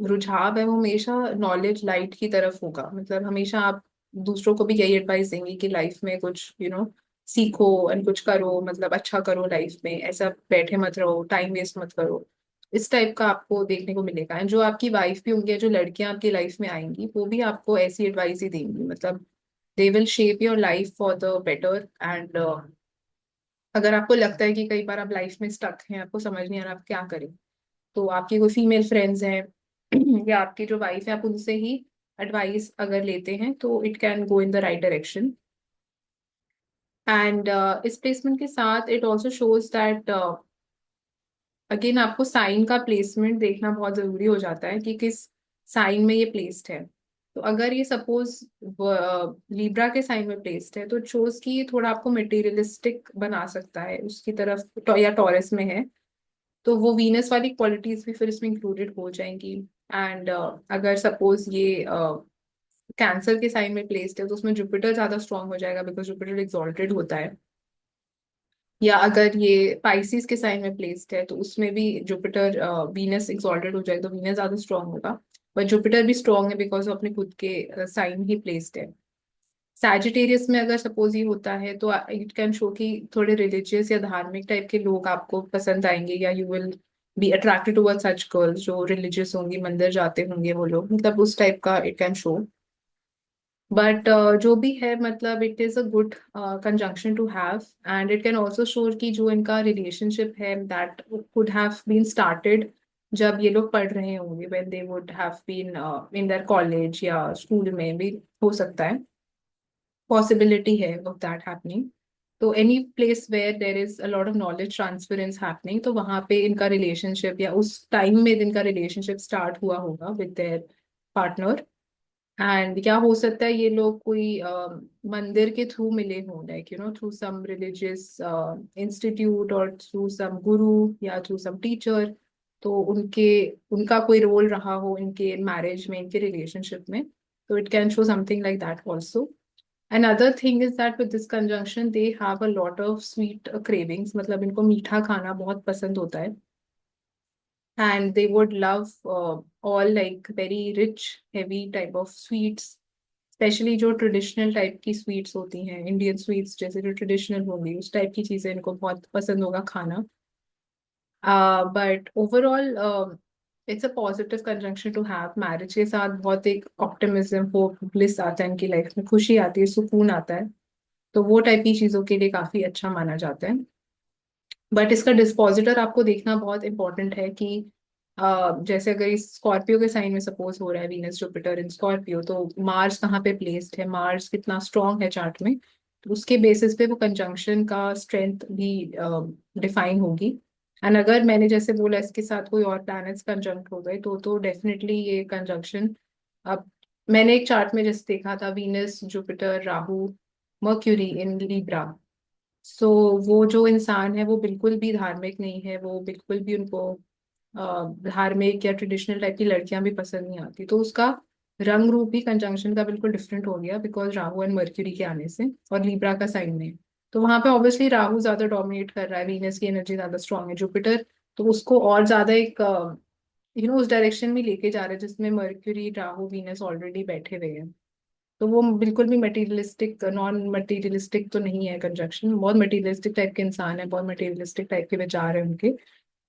रुझाव है वो हमेशा नॉलेज लाइट की तरफ होगा। मतलब हमेशा आप दूसरों को भी यही एडवाइस देंगे कि लाइफ में कुछ सीखो एंड कुछ करो, मतलब अच्छा करो लाइफ में, ऐसा बैठे मत रहो, टाइम वेस्ट मत करो। इस टाइप का आपको देखने को मिलेगा। एंड जो आपकी वाइफ भी होंगी, जो लड़कियां आपकी लाइफ में आएंगी, वो भी आपको ऐसी एडवाइस ही देंगी। मतलब they will shape your life for the better. And अगर आपको लगता है कि कई बार आप लाइफ में स्टक हैं, आपको समझ नहीं आ रहा आप क्या करें, तो आपकी कोई फीमेल फ्रेंड्स हैं या आपकी जो वाइफ है, आप उनसे ही एडवाइस अगर लेते हैं तो it can go in the right direction. And इस प्लेसमेंट के साथ it also shows that again आपको साइन का प्लेसमेंट देखना बहुत जरूरी हो जाता है कि किस साइन में ये प्लेस्ड है। तो अगर ये सपोज लिब्रा के साइन में प्लेस्ड है तो शोज कि ये थोड़ा आपको मटेरियलिस्टिक बना सकता है उसकी तरफ, या टॉरस में है तो वो वीनस वाली क्वालिटीज भी फिर इसमें इंक्लूडेड हो जाएंगी। एंड अगर सपोज ये कैंसर के साइन में प्लेस्ड है तो उसमें जुपिटर ज्यादा स्ट्रांग हो जाएगा, बिकॉज जुपिटर एक्सॉल्टेड होता है। या अगर ये पाइसिस के साइन में प्लेस्ड है तो उसमें भी जुपिटर, वीनस एक्सॉल्टेड हो जाएगा तो वीनस ज्यादा स्ट्रांग होगा। बट जुपिटर भी स्ट्रांग है बिकॉज वो अपने खुद के साइन ही प्लेस्ड है। सैजिटेरियस में अगर सपोज ये होता है तो इट कैन शो कि थोड़े रिलीजियस या धार्मिक टाइप के लोग आपको पसंद आएंगे, या you will be attracted towards such girls जो रिलीजियस होंगी, मंदिर जाते होंगे वो लोग, मतलब उस टाइप का इट कैन शो। बट जो भी है, मतलब it is a good conjunction to have. And it can also show कि जो इनका रिलेशनशिप है that could have been started जब ये लोग पढ़ रहे होंगे, when they would have been in their college या स्कूल में भी हो सकता है, possibility है of that happening। तो any place where there is a lot of knowledge transference happening, तो वहां पे इनका रिलेशनशिप या उस टाइम में इनका रिलेशनशिप स्टार्ट हुआ होगा विद देयर पार्टनर। एंड क्या हो सकता है ये लोग कोई मंदिर के थ्रू मिले हों, like through some religious institute और थ्रू सम गुरु या थ्रू सम टीचर। तो उनके उनका कोई रोल रहा हो इनके मैरिज में, इनके रिलेशनशिप में। तो it can show something like that also. Another thing is that with this conjunction they have a lot of sweet cravings, मतलब इनको मीठा खाना बहुत पसंद होता है। And they would love all like very rich heavy type of sweets, specially जो traditional type की स्वीट्स होती हैं, इंडियन स्वीट्स जैसे जो ट्रेडिशनल होंगी उस टाइप की चीजें इनको बहुत पसंद होगा खाना। But overall it's a positive conjunction to have. Marriage के साथ बहुत एक ऑप्टिमिज्म, होप, ब्लिस आता है इनकी लाइफ में, खुशी आती है, सुकून आता है। तो वो टाइप की चीजों के लिए काफी अच्छा माना जाता है। बट इसका डिस्पोजिटर आपको देखना बहुत इंपॉर्टेंट है कि जैसे अगर इस स्कॉर्पियो के साइन में सपोज हो रहा है वीनस जुपिटर इन स्कॉर्पियो, तो मार्स कहाँ पे प्लेस्ड है, मार्स कितना स्ट्रांग है चार्ट में। तो उसके बेसिस पे वो कंजंक्शन का स्ट्रेंथ भी डिफाइन होगी। एंड अगर मैंने जैसे बोला इसके साथ कोई और प्लैनेट्स कंजंक्ट हो गए तो डेफिनेटली ये कंजंक्शन, अब मैंने एक चार्ट में जैसे देखा था वीनस जुपिटर राहु मर्क्यूरी इन लिब्रा। सो वो जो इंसान है वो बिल्कुल भी धार्मिक नहीं है, वो बिल्कुल भी उनको धार्मिक या ट्रेडिशनल टाइप की लड़कियां भी पसंद नहीं आती, तो उसका रंग रूप भी कंजंक्शन का बिल्कुल डिफरेंट हो गया बिकॉज राहु एंड मर्क्यूरी के आने से, और लीब्रा का साइन में। तो वहां पे ऑब्वियसली राहु ज्यादा डोमिनेट कर रहा है, वीनस की एनर्जी ज्यादा स्ट्रांग है, जुपिटर तो उसको और ज्यादा एक उस डायरेक्शन में लेके जा रहा है जिसमें मर्क्यूरी राहु वीनस ऑलरेडी बैठे हुए हैं। तो वो बिल्कुल भी मटेरियलिस्टिक नॉन मटेरियलिस्टिक तो नहीं है कंजंक्शन, बहुत मटेरियलिस्टिक टाइप के इंसान है, बहुत मटेरियलिस्टिक टाइप के विचार है उनके।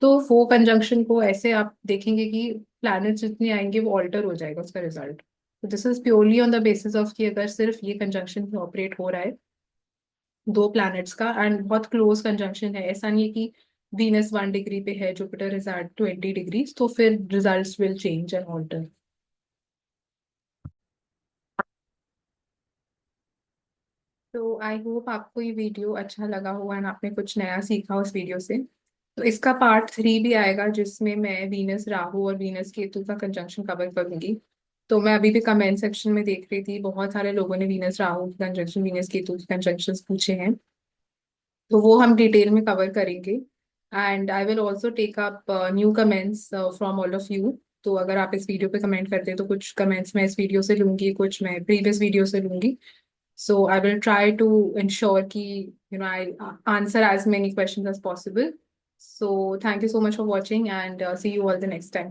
तो वो कंजंक्शन को ऐसे आप देखेंगे कि प्लैनेट्स जितने आएंगे वो ऑल्टर हो जाएगा उसका रिजल्ट। तो this is purely on the basis of कि अगर सिर्फ ये कंजंक्शन ऑपरेट हो रहा है दो प्लैनेट्स का एंड बहुत क्लोज कंजंक्शन है, ऐसा नहीं है कि वीनस 1 डिग्री पे है जुपिटर इज एट 20 डिग्रीज, तो फिर results will change and alter. तो आई होप आपको ये वीडियो अच्छा लगा हो एंड आपने कुछ नया सीखा उस वीडियो से। तो इसका पार्ट 3 भी आएगा जिसमें मैं वीनस राहु और वीनस केतु का कंजंक्शन कवर करूंगी। तो मैं अभी भी कमेंट सेक्शन में देख रही थी, बहुत सारे लोगों ने वीनस राहु की कंजंक्शन वीनस केतु की कंजंक्शन पूछे हैं, तो वो हम डिटेल में कवर करेंगे। And I will also take up new comments from all of you. तो अगर आप इस वीडियो पे कमेंट करते हैं तो कुछ कमेंट्स मैं इस वीडियो से लूंगी, कुछ मैं प्रीवियस वीडियो से लूंगी। So I will try to ensure कि I answer as many questions as possible. So thank you so much for watching and see you all the next time.